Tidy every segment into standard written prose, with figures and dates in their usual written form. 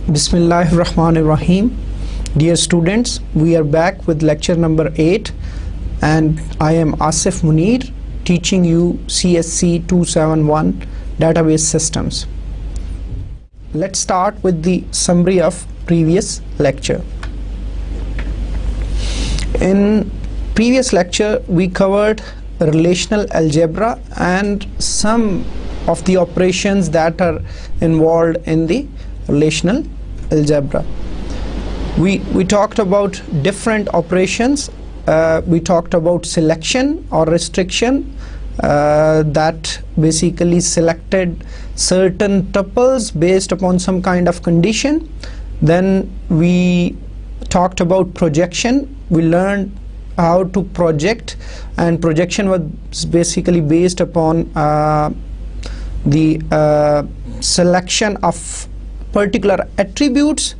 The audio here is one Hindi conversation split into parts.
Bismillahirrahmanirrahim. Dear students, we are back with lecture number 8 and I am Asif Munir teaching you CSC 271 database systems. Let's start with the summary of previous lecture. In previous lecture we covered relational algebra and some of the operations that are involved in the relational algebra. We talked about different operations. We talked about selection or restriction that basically selected certain tuples based upon some kind of condition. Then we talked about projection. We learned how to project, and projection was basically based upon the selection of particular attributes.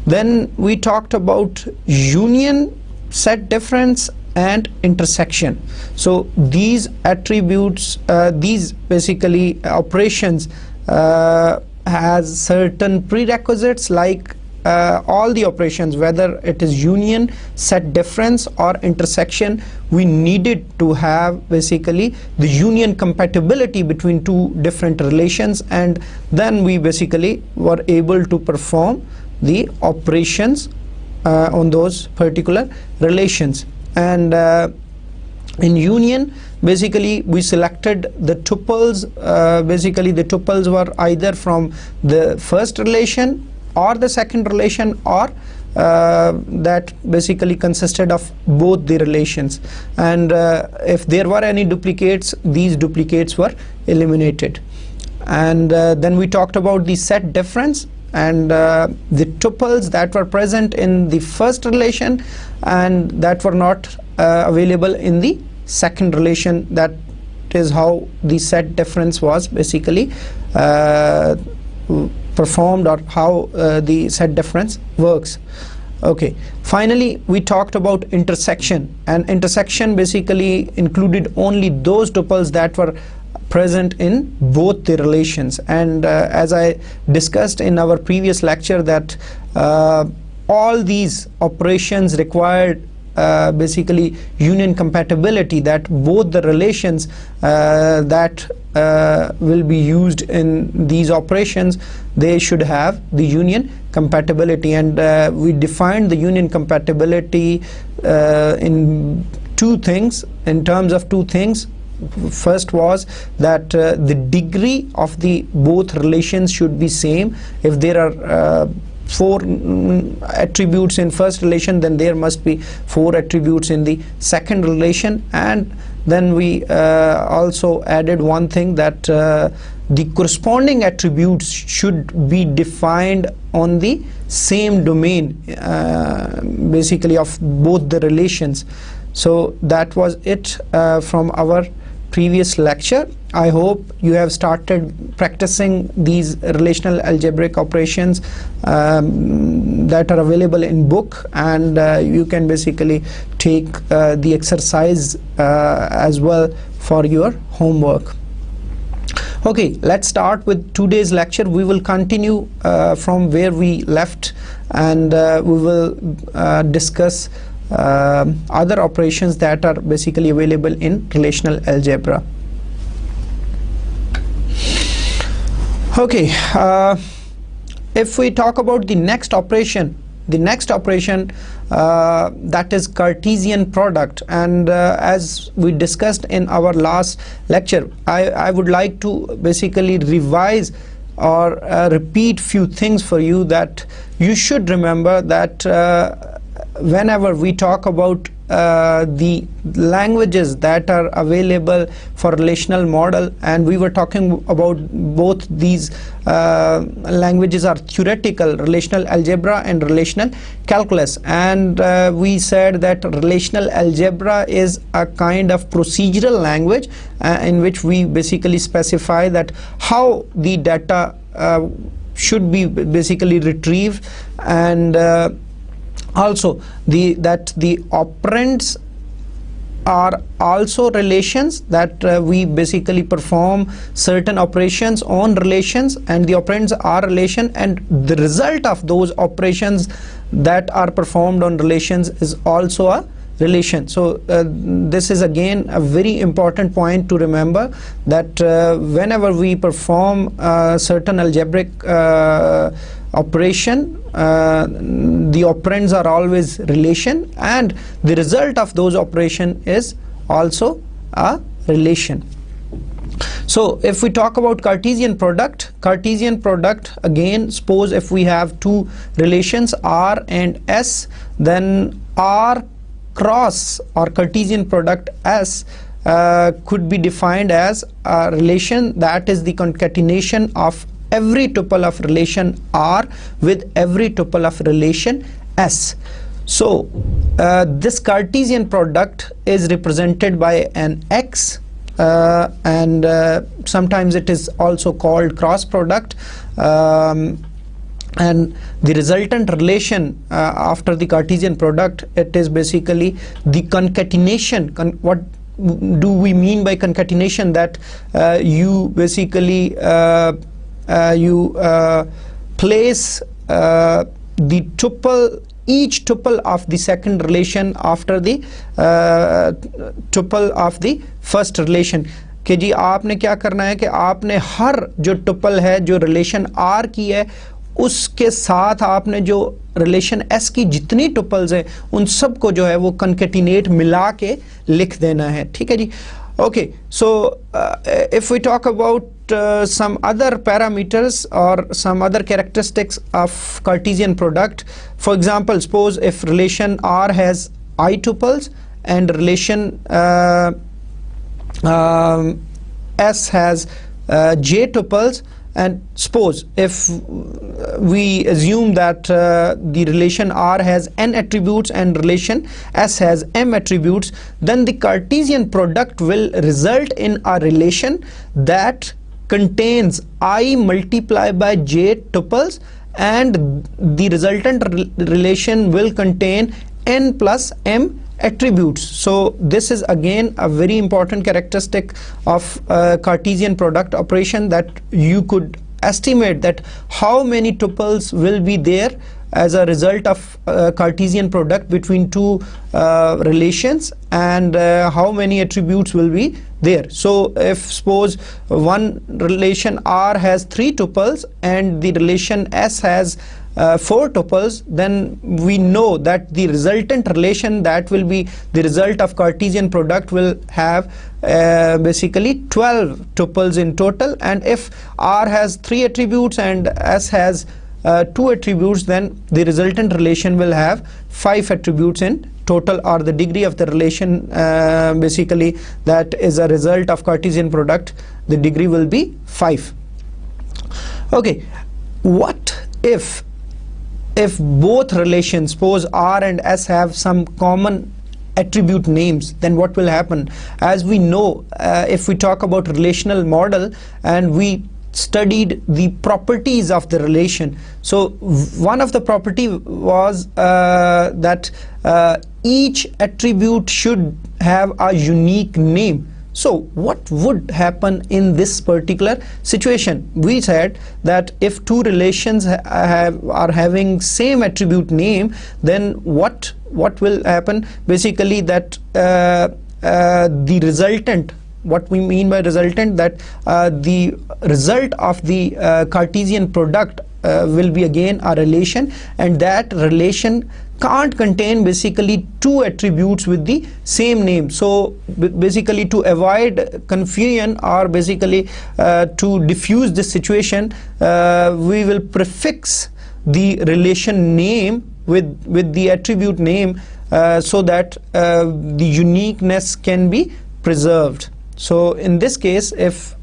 Then we talked about union, set difference and intersection. So these attributes, these basically operations has certain prerequisites, like all the operations, whether it is union, set difference or intersection, we needed to have basically the union compatibility between two different relations, and then we basically were able to perform the operations on those particular relations. And in union, basically we selected the tuples. Basically the tuples were either from the first relation or the second relation, or that basically consisted of both the relations, and if there were any duplicates, these duplicates were eliminated. And then we talked about the set difference and the tuples that were present in the first relation and that were not available in the second relation. That is how the set difference was basically performed, or how the set difference works. Okay, finally we talked about intersection, and intersection basically included only those tuples that were present in both the relations. And as I discussed in our previous lecture, that all these operations required basically union compatibility, that both the relations that will be used in these operations, they should have the union compatibility. And we defined the union compatibility in two things, in terms of two things. First was that the degree of the both relations should be same. If there are 4 attributes in first relation, then there must be 4 attributes in the second relation. And then we also added one thing, that the corresponding attributes should be defined on the same domain basically of both the relations. So that was it from our previous lecture. I hope you have started practicing these relational algebraic operations that are available in book, and you can basically take the exercise as well for your homework. Okay, let's start with today's lecture. We will continue from where we left, and we will discuss other operations that are basically available in relational algebra. Okay, if we talk about the next operation, that is Cartesian product, and as we discussed in our last lecture, I would like to basically revise or repeat few things for you, that you should remember that whenever we talk about the languages that are available for relational model, and we were talking about both these languages are theoretical, relational algebra and relational calculus, and we said that relational algebra is a kind of procedural language in which we basically specify that how the data should be basically retrieved, and also that the operands are also relations, that we basically perform certain operations on relations, and the operands are relation, and the result of those operations that are performed on relations is also a relation. So this is again a very important point to remember, that whenever we perform certain algebraic operation, the operands are always relation, and the result of those operation is also a relation. So if we talk about Cartesian product, again, suppose if we have two relations R and S, then R cross or Cartesian product S could be defined as a relation that is the concatenation of every tuple of relation R with every tuple of relation S. So this Cartesian product is represented by an X, and sometimes it is also called cross product, and the resultant relation after the Cartesian product, it is basically the concatenation. What do we mean by concatenation? That you basically place the tuple, each tuple of the second relation after the tuple of the first relation. कि जी आपने क्या करना है कि आपने हर जो टुपल है जो रिलेशन R की है उसके साथ आपने जो रिलेशन S की जितनी टुपल्स हैं उन सब को जो है वो कंकेटिनेट मिला के लिख देना है, ठीक है जी. Okay, so if we talk about some other parameters or some other characteristics of Cartesian product, for example, suppose if relation R has I tuples and relation S has j tuples, and suppose if we assume that the relation R has n attributes and relation S has m attributes, then the Cartesian product will result in a relation that contains I multiplied by j tuples, and the resultant relation will contain n plus m attributes. So this is again a very important characteristic of Cartesian product operation, that you could estimate that how many tuples will be there as a result of Cartesian product between two relations, and how many attributes will be there. So if suppose one relation R has 3 tuples and the relation S has 4 tuples, then we know that the resultant relation that will be the result of Cartesian product will have basically 12 tuples in total, and if R has 3 attributes and S has 2 attributes, then the resultant relation will have 5 attributes in total, or the degree of the relation basically that is a result of Cartesian product, the degree will be 5. Okay, what if both relations, suppose R and S, have some common attribute names, then what will happen? As we know, if we talk about relational model and we studied the properties of the relation, so one of the property was that each attribute should have a unique name. So what would happen in this particular situation? We said that if two relations are having same attribute name, then what will happen? Basically that the resultant, what we mean by resultant, that the result of the Cartesian product will be again a relation, and that relation can't contain basically 2 attributes with the same name. So basically to avoid confusion, or basically to diffuse this situation, we will prefix the relation name with the attribute name so that the uniqueness can be preserved. So in this case, if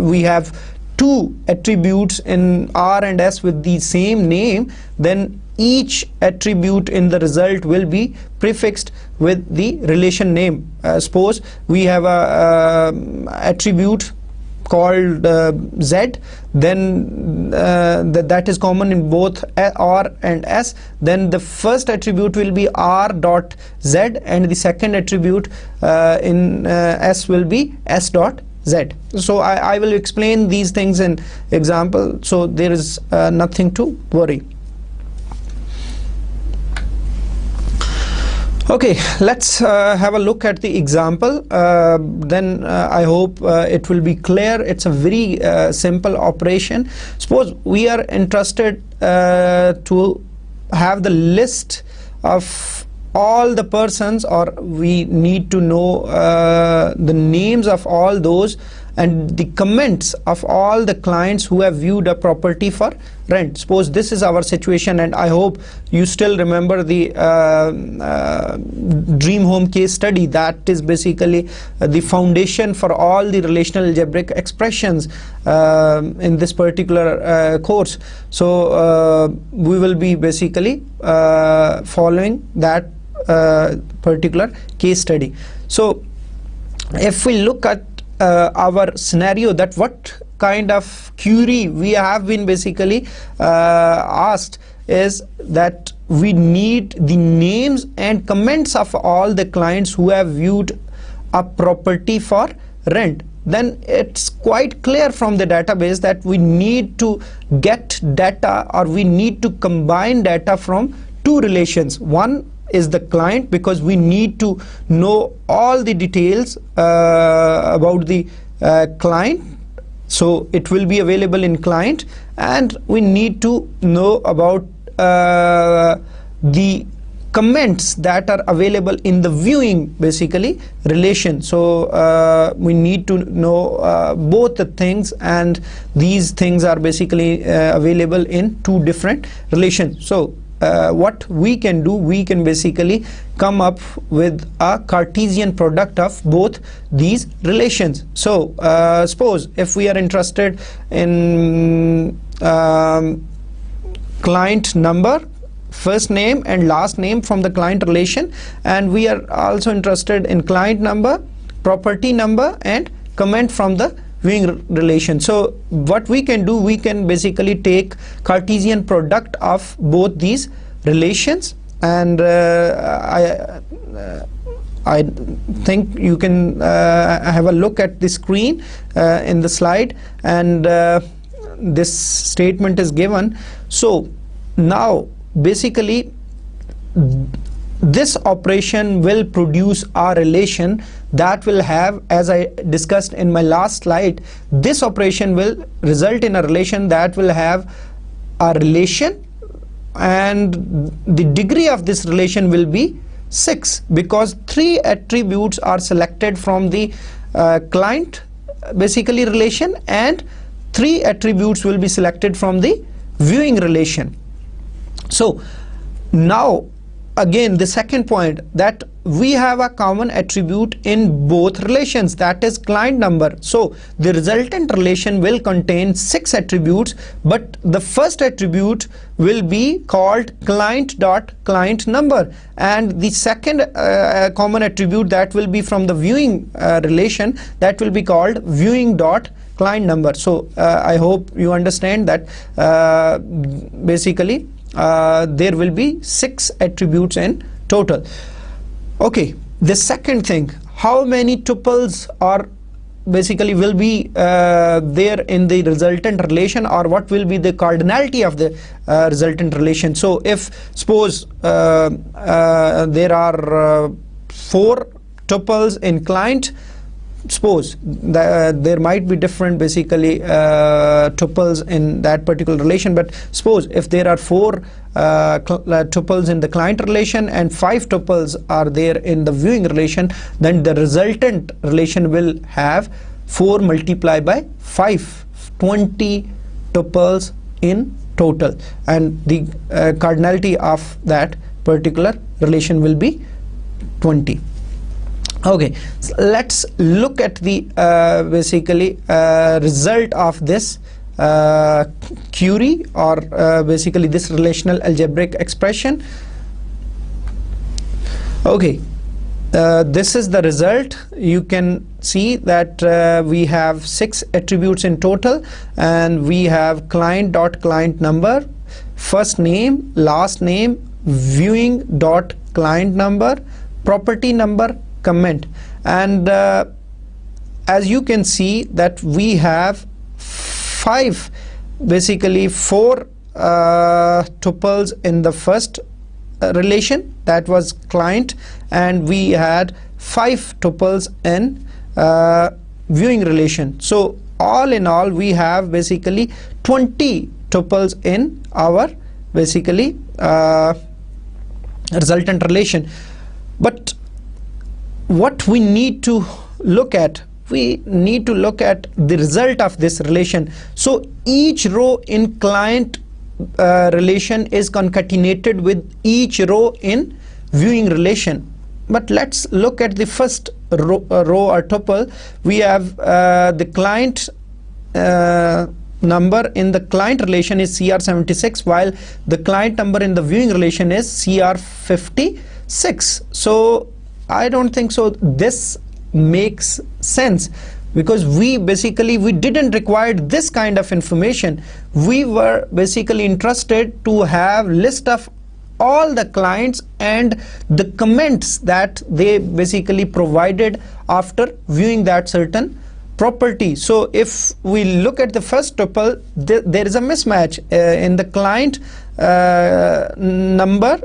we have 2 attributes in R and S with the same name, then each attribute in the result will be prefixed with the relation name. Suppose we have a attribute called Z, then that is common in both R and S, then the first attribute will be R dot Z and the second attribute in S will be S dot Z. So I will explain these things in example, so there is nothing to worry. Okay, let's have a look at the example, then I hope it will be clear. It's a very simple operation. Suppose we are interested to have the list of all the persons, or we need to know the names of all those and the comments of all the clients who have viewed a property for rent. Suppose this is our situation, and I hope you still remember the dream home case study. That is basically the foundation for all the relational algebraic expressions in this particular course. So we will be basically following that particular case study. So if we look at our scenario, that what kind of query we have been basically asked is that we need the names and comments of all the clients who have viewed a property for rent. Then it's quite clear from the database that we need to get data, or we need to combine data from two relations. One is the client, because we need to know all the details about the client, so it will be available in client, and we need to know about the comments that are available in the viewing basically relation. So we need to know both the things, and these things are basically available in two different relations. So what we can do, we can basically come up with a Cartesian product of both these relations. So suppose if we are interested in client number, first name and last name from the client relation, and we are also interested in client number, property number, and comment from the viewing relation. So what we can do, we can basically take Cartesian product of both these relations, and I think you can have a look at the screen in the slide, and this statement is given. So now basically this operation will produce a relation that will have, as I discussed in my last slide, this operation will result in a relation that will have a relation, and the degree of this relation will be 6, because 3 attributes are selected from the client basically relation, and 3 attributes will be selected from the viewing relation. So now again the second point, that we have a common attribute in both relations, that is client number. So the resultant relation will contain 6 attributes, but the first attribute will be called client dot client number, and the second common attribute that will be from the viewing relation, that will be called viewing dot client number. So I hope you understand that basically there will be 6 attributes in total. Okay, the second thing, how many tuples are basically will be there in the resultant relation, or what will be the cardinality of the resultant relation. So if suppose there are 4 tuples in client, suppose there might be different basically tuples in that particular relation, but suppose if there are 4 tuples in the client relation and 5 tuples are there in the viewing relation, then the resultant relation will have 4 multiplied by 5, 20 tuples in total, and the cardinality of that particular relation will be 20. Okay, so let's look at the basically result of this query, or basically this relational algebraic expression. Okay, this is the result. You can see that we have 6 attributes in total, and we have client number, first name, last name, viewing client number, property number, comment. And as you can see that we have 4 tuples in the first relation, that was client, and we had 5 tuples in viewing relation. So all in all we have basically 20 tuples in our basically resultant relation. But what we need to look at, we need to look at the result of this relation. So each row in client relation is concatenated with each row in viewing relation. But let's look at the first row or tuple. We have the client number in the client relation is CR76, while the client number in the viewing relation is CR56. So I don't think so this makes sense, because we didn't require this kind of information. We were basically interested to have list of all the clients and the comments that they basically provided after viewing that certain property. So if we look at the first tuple, there is a mismatch in the client number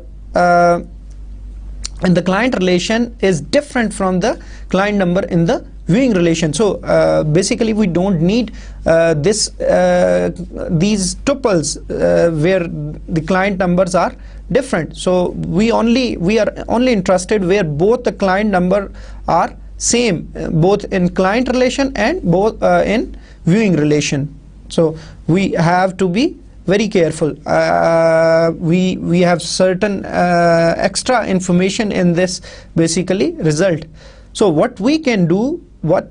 in the client relation is different from the client number in the viewing relation. So basically we don't need these tuples where the client numbers are different. So we are only interested where both the client number are same, both in client relation and both in viewing relation. So we have to be very careful. We have certain extra information in this basically result. So what we can do, we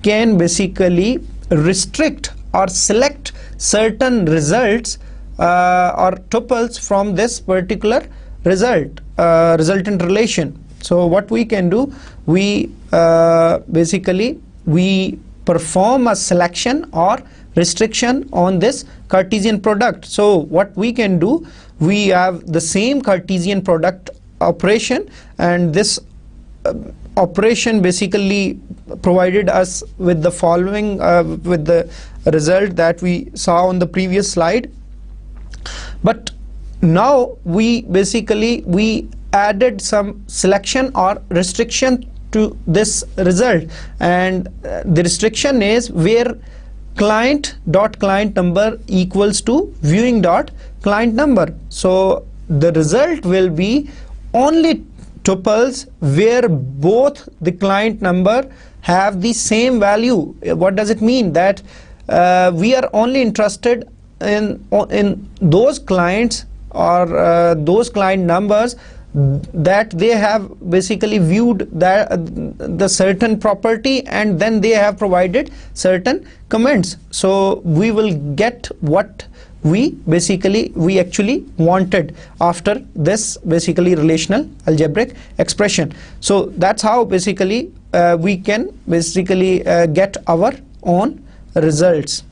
can basically restrict or select certain results or tuples from this particular resultant relation. So what we can do, we basically perform a selection or restriction on this Cartesian product. So what we can do, we have the same Cartesian product operation, and this operation basically provided us with the following with the result that we saw on the previous slide. But now we added some selection or restriction to this result, and the restriction is where client number equals to viewing client number. So the result will be only tuples where both the client number have the same value. What does it mean? That we are only interested in those clients or those client numbers that they have basically viewed the certain property, and then they have provided certain comments. So we will get what we actually wanted after this basically relational algebraic expression. So that's how basically we can basically get our own results.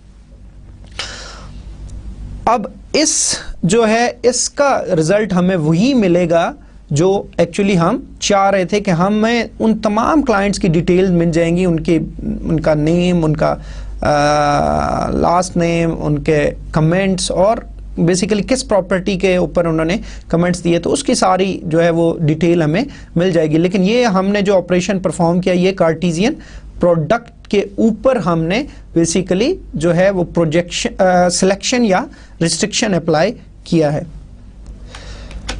अब इस जो है इसका रिजल्ट हमें वही मिलेगा जो एक्चुअली हम चाह रहे थे कि हमें उन तमाम क्लाइंट्स की डिटेल्स मिल जाएंगी, उनका नेम, उनका लास्ट नेम, उनके कमेंट्स और बेसिकली किस प्रॉपर्टी के ऊपर उन्होंने कमेंट्स दिए, तो उसकी सारी जो है वो डिटेल हमें मिल जाएगी. लेकिन ये हमने जो ऑपरेशन परफॉर्म किया, ये कार्टेशियन प्रोडक्ट के ऊपर हमने बेसिकली जो है वो प्रोजेक्शन सिलेक्शन या रिस्ट्रिक्शन अप्लाई किया है.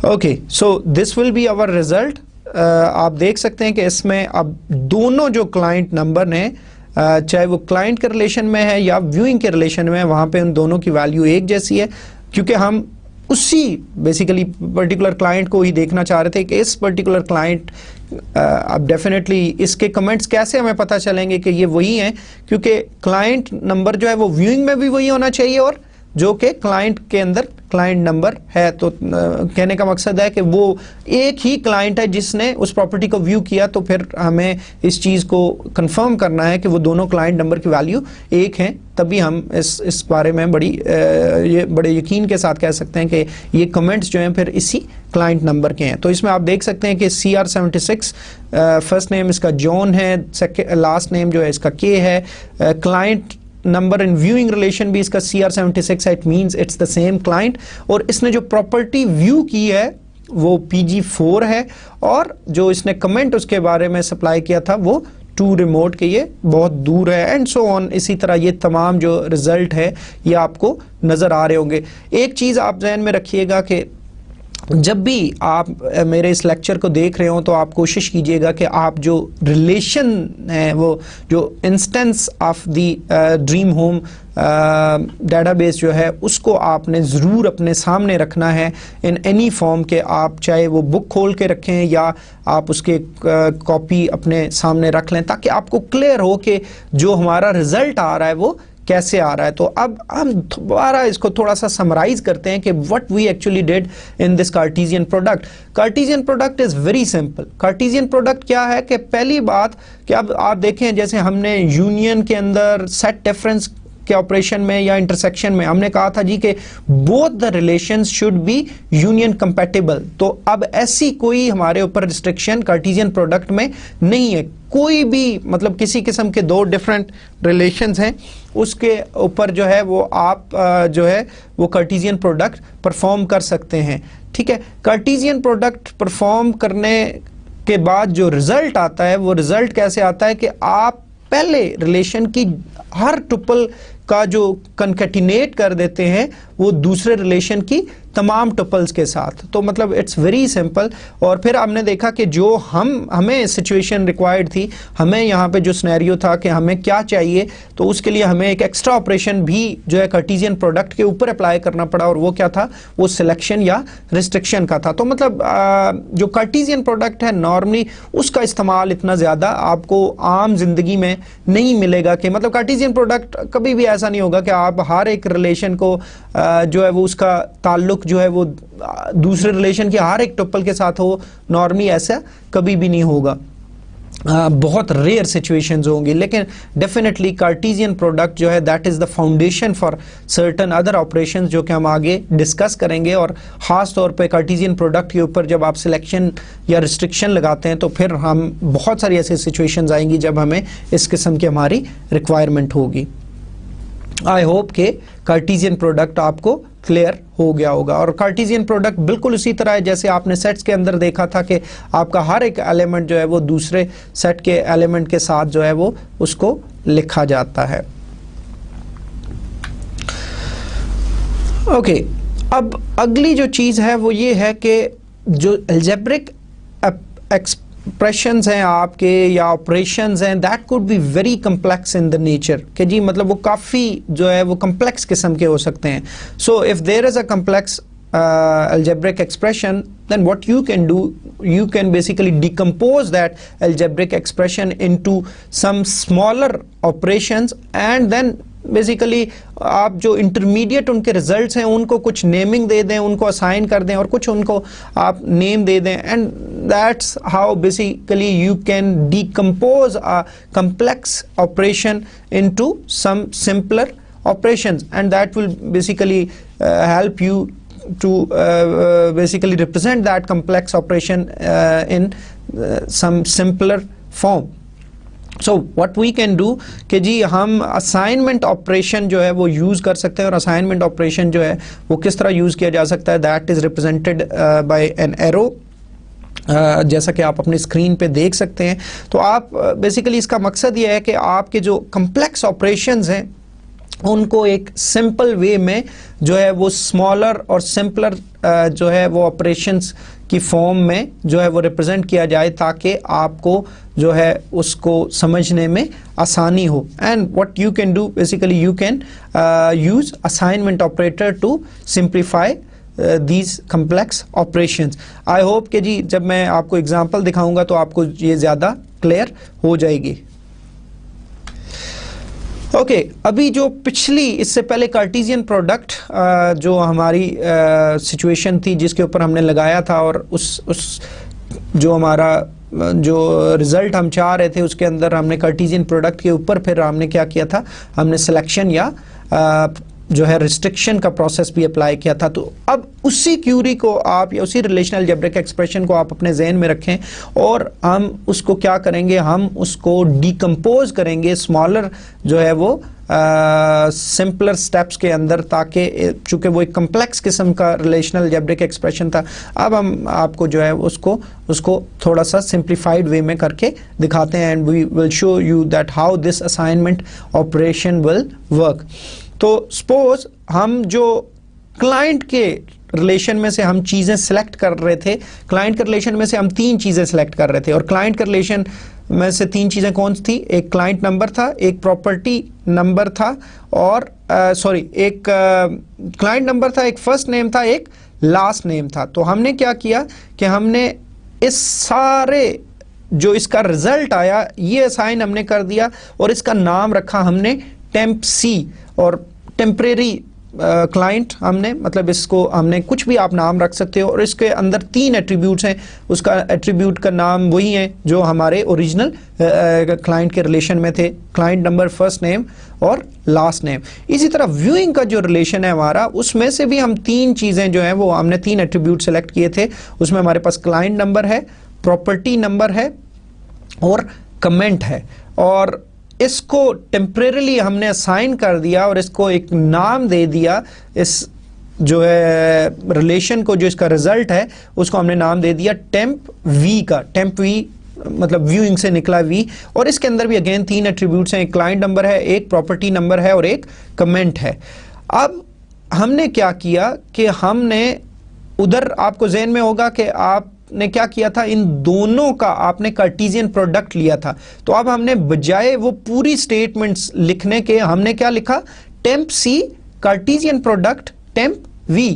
Okay, so this will be our result. आप देख सकते हैं कि इसमें अब दोनों जो क्लाइंट नंबर ने चाहे वो क्लाइंट के रिलेशन में है या व्यूइंग के रिलेशन में है, वहाँ पे उन दोनों की वैल्यू एक जैसी है, क्योंकि हम उसी बेसिकली पर्टिकुलर क्लाइंट को ही देखना चाह रहे थे कि इस पर्टिकुलर क्लाइंट अब डेफिनेटली इसके कमेंट्स कैसे हमें पता चलेंगे कि ये वही हैं, क्योंकि क्लाइंट नंबर जो है वो व्यूइंग में भी वही होना चाहिए और जो कि क्लाइंट के अंदर क्लाइंट नंबर है। तो कहने का मकसद है कि वो एक ही क्लाइंट है जिसने उस प्रॉपर्टी को व्यू किया, तो फिर हमें इस चीज़ को कंफर्म करना है कि वो दोनों क्लाइंट नंबर की वैल्यू एक हैं, तभी हम इस बारे में बड़े यकीन के साथ कह सकते हैं कि ये कमेंट्स जो हैं फिर इसी क्लाइंट नंबर के हैं। तो इसमें आप देख सकते हैं कि CR76 फर्स्ट नेम इसका जॉन है, लास्ट नेम जो है इसका के है, client number in viewing relation भी इसका CR76 है, it means it's the same client, और इसने जो प्रॉपर्टी व्यू की है वो PG4 है, और जो इसने कमेंट उसके बारे में सप्लाई किया था वो टू रिमोट के ये बहुत दूर है, एंड सो ऑन। इसी तरह ये तमाम जो रिजल्ट है ये आपको नज़र आ रहे होंगे। एक चीज़ आप जहन में रखिएगा कि जब भी आप मेरे इस लेक्चर को देख रहे हो तो आप कोशिश कीजिएगा कि आप जो रिलेशन है, वो जो instance of the dream home database जो है उसको आपने ज़रूर अपने सामने रखना है इन एनी फॉर्म के। आप चाहे वो बुक खोल के रखें या आप उसके कॉपी अपने सामने रख लें, ताकि आपको क्लियर हो कि जो हमारा रिज़ल्ट आ रहा है वो कैसे आ रहा है। तो अब हम दोबारा इसको थोड़ा सा समराइज करते हैं कि what we actually did in this Cartesian product. Cartesian product is very simple. Cartesian product क्या है कि पहली बात कि अब आप देखें, जैसे हमने यूनियन के अंदर सेट डिफरेंस के ऑपरेशन में या इंटरसेक्शन में हमने कहा था जी कि both the relations should be union compatible. तो अब ऐसी कोई हमारे ऊपर रिस्ट्रिक्शन कार्टेशियन प्रोडक्ट में नहीं है। कोई भी मतलब किसी किस्म के दो डिफरेंट रिलेशंस हैं उसके ऊपर जो है वो आप जो है वो कार्टेशियन प्रोडक्ट परफॉर्म कर सकते हैं। ठीक है, कार्टेशियन प्रोडक्ट परफॉर्म करने के बाद जो रिजल्ट आता है वो रिजल्ट कैसे आता है कि आप पहले रिलेशन की हर टुपल का जो कंकैटिनेट कर देते हैं वो दूसरे रिलेशन की तमाम टुपल्स के साथ। तो मतलब इट्स वेरी सिंपल। और फिर हमने देखा कि जो हमें सिचुएशन रिक्वायर्ड थी, हमें यहाँ पे जो सिनेरियो था कि हमें क्या चाहिए, तो उसके लिए हमें एक एक्स्ट्रा ऑपरेशन भी जो है कार्टेशियन प्रोडक्ट के ऊपर अप्लाई करना पड़ा, और वो क्या था, वो सिलेक्शन या रिस्ट्रिक्शन का था। तो मतलब जो कार्टेशियन प्रोडक्ट है नॉर्मली उसका इस्तेमाल इतना ज़्यादा आपको आम जिंदगी में नहीं मिलेगा। कि मतलब कार्टेशियन प्रोडक्ट कभी भी ऐसा नहीं होगा कि आप हर एक रिलेशन को जो है वो उसका ताल्लुक जो है वो दूसरे रिलेशन के हर एक टुपल के साथ हो। नॉर्मली ऐसा कभी भी नहीं होगा, बहुत रेयर सिचुएशंस होंगी। लेकिन डेफिनेटली कार्टेशियन प्रोडक्ट जो है that is the foundation for certain other operations जो कि हम आगे डिस्कस करेंगे। और ख़ास तौर पे कार्टेशियन प्रोडक्ट के ऊपर जब आप सिलेक्शन या रिस्ट्रिक्शन लगाते हैं तो फिर हम बहुत सारी ऐसी सिचुएशंस आएंगी जब हमें इस किस्म की हमारी रिक्वायरमेंट होगी। आई होप के कार्टेशियन प्रोडक्ट आपको क्लियर हो गया होगा। और कार्टेशियन प्रोडक्ट बिल्कुल उसी तरह है जैसे आपने सेट्स के अंदर देखा था कि आपका हर एक एलिमेंट जो है वो दूसरे सेट के एलिमेंट के साथ जो है वो उसको लिखा जाता है। ओके, अब अगली जो चीज़ है वो ये है कि जो अलजेब्रिक एक्सप्रेशंस हैं आपके या ऑपरेशंस हैं, that could be very complex in the nature. कि जी मतलब वो काफ़ी जो है वो कम्प्लेक्स किस्म के हो सकते हैं। So if there is a complex algebraic expression, then what you can do, you can basically decompose that algebraic expression into some smaller operations, and then basically आप जो इंटरमीडिएट उनके रिजल्ट्स हैं उनको कुछ नेमिंग दे दें, उनको असाइन कर दें और कुछ उनको आप नेम दे दें, and that's how basically you can decompose a complex operation into some simpler operations, and that will basically help you to basically represent that complex operation in some simpler form. So what we can do कि जी हम असाइनमेंट ऑपरेशन जो है वो यूज़ कर सकते हैं। और असाइनमेंट ऑपरेशन जो है वो किस तरह यूज़ किया जा सकता है, that is represented by an arrow, जैसा कि आप अपनी स्क्रीन पे देख सकते हैं। तो आप बेसिकली इसका मकसद ये है कि आपके जो कम्प्लेक्स ऑपरेशंस हैं उनको एक सिंपल वे में जो है वो स्मॉलर और सिंपलर जो है वो ऑपरेशंस की फॉर्म में जो है वो रिप्रेजेंट किया जाए, ताकि आपको जो है उसको समझने में आसानी हो। And what you can do basically you can use assignment operator to simplify these complex operations. I hope कि जी जब मैं आपको एग्जांपल दिखाऊंगा तो आपको ये ज़्यादा क्लियर हो जाएगी। ओके अभी जो पिछली इससे पहले कार्टेशियन प्रोडक्ट जो हमारी सिचुएशन थी जिसके ऊपर हमने लगाया था, और उस जो हमारा जो रिज़ल्ट हम चाह रहे थे उसके अंदर हमने कार्टेशियन प्रोडक्ट के ऊपर फिर हमने क्या किया था, हमने सिलेक्शन या जो है रिस्ट्रिक्शन का प्रोसेस भी अप्लाई किया था। तो अब उसी क्यूरी को आप या उसी रिलेशनल अलजेब्रिक एक्सप्रेशन को आप अपने जहन में रखें और हम उसको क्या करेंगे, हम उसको डिकम्पोज करेंगे स्मॉलर जो है वो सिंपलर स्टेप्स के अंदर, ताकि चूंकि वो एक कम्प्लेक्स किस्म का रिलेशनल अलजेब्रिक एक्सप्रेशन था, अब हम आपको जो है उसको थोड़ा सा सिंप्लीफाइड वे में करके दिखाते हैं and we will show you that how this assignment operation will work. तो सपोज हम जो क्लाइंट के रिलेशन में से हम चीज़ें सेलेक्ट कर रहे थे, क्लाइंट के रिलेशन में से हम 3 चीज़ें सेलेक्ट कर रहे थे, और क्लाइंट के रिलेशन में से 3 चीज़ें कौन सी थी, एक क्लाइंट नंबर था, एक प्रॉपर्टी नंबर था, और एक क्लाइंट नंबर था, एक फर्स्ट नेम था, एक लास्ट नेम था। तो हमने क्या किया कि हमने इस सारे जो इसका रिजल्ट आया ये असाइन हमने कर दिया और इसका नाम रखा हमने टेम्प सी, और टेम्परेरी क्लाइंट हमने, मतलब इसको हमने कुछ भी आप नाम रख सकते हो, और इसके अंदर 3 एट्रीब्यूट्स हैं, उसका एट्रीब्यूट का नाम वही है जो हमारे ओरिजिनल क्लाइंट के रिलेशन में थे, क्लाइंट नंबर, फर्स्ट नेम और लास्ट नेम। इसी तरह व्यूइंग का जो रिलेशन है हमारा, उसमें से भी हम 3 चीज़ें जो हैं वो हमने 3 एट्रीब्यूट सेलेक्ट किए थे। उसमें हमारे पास क्लाइंट नंबर है, प्रॉपर्टी नंबर है और कमेंट है, और इसको टेम्परेरीली हमने असाइन कर दिया और इसको एक नाम दे दिया, इस जो है रिलेशन को, जो इसका रिजल्ट है उसको हमने नाम दे दिया टेम्प वी का। टेम्प वी मतलब व्यूइंग से निकला वी, और इसके अंदर भी अगेन 3 एट्रीब्यूट्स हैं, एक क्लाइंट नंबर है, एक प्रॉपर्टी नंबर है और एक कमेंट है। अब हमने क्या किया कि हमने उधर, आपको ज़हन में होगा कि आपने क्या किया था, इन दोनों का आपने कार्टेशियन प्रोडक्ट लिया था। तो अब हमने बजाय वो पूरी स्टेटमेंट्स लिखने के हमने क्या लिखा, temp C Cartesian product temp V.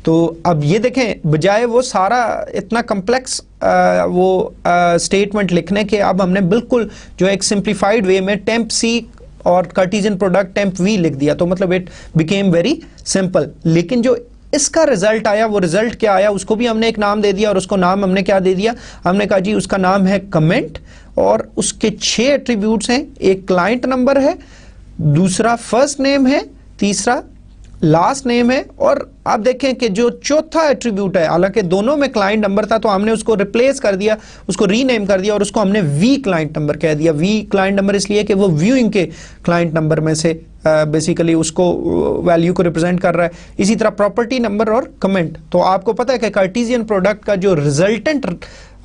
तो अब ये देखें, बजाय वो सारा इतना कम्प्लेक्स स्टेटमेंट लिखने के, अब हमने बिल्कुल जो एक सिंप्लीफाइड वे में टेम्प सी और कार्टेशियन प्रोडक्ट टेम्प वी लिख दिया। तो मतलब इट बिकेम वेरी सिंपल। लेकिन जो इसका रिजल्ट आया, वो रिजल्ट क्या आया, उसको भी हमने एक नाम दे दिया, और उसको नाम हमने क्या दे दिया, हमने कहा जी उसका नाम है कमेंट, और उसके 6 एट्रीब्यूट्स हैं, एक क्लाइंट नंबर है, दूसरा फर्स्ट नेम है, तीसरा लास्ट नेम है, और आप देखें कि जो चौथा एट्रीब्यूट है, हालांकि दोनों में क्लाइंट नंबर था तो हमने उसको रिप्लेस कर दिया, उसको रीनेम कर दिया और उसको हमने वी क्लाइंट नंबर कह दिया। वी क्लाइंट नंबर इसलिए कि वो व्यूइंग के क्लाइंट नंबर में से बेसिकली उसको वैल्यू को रिप्रेजेंट कर रहा है। इसी तरह प्रॉपर्टी नंबर और कमेंट। तो आपको पता है कि कार्टेशियन प्रोडक्ट का जो रिजल्टेंट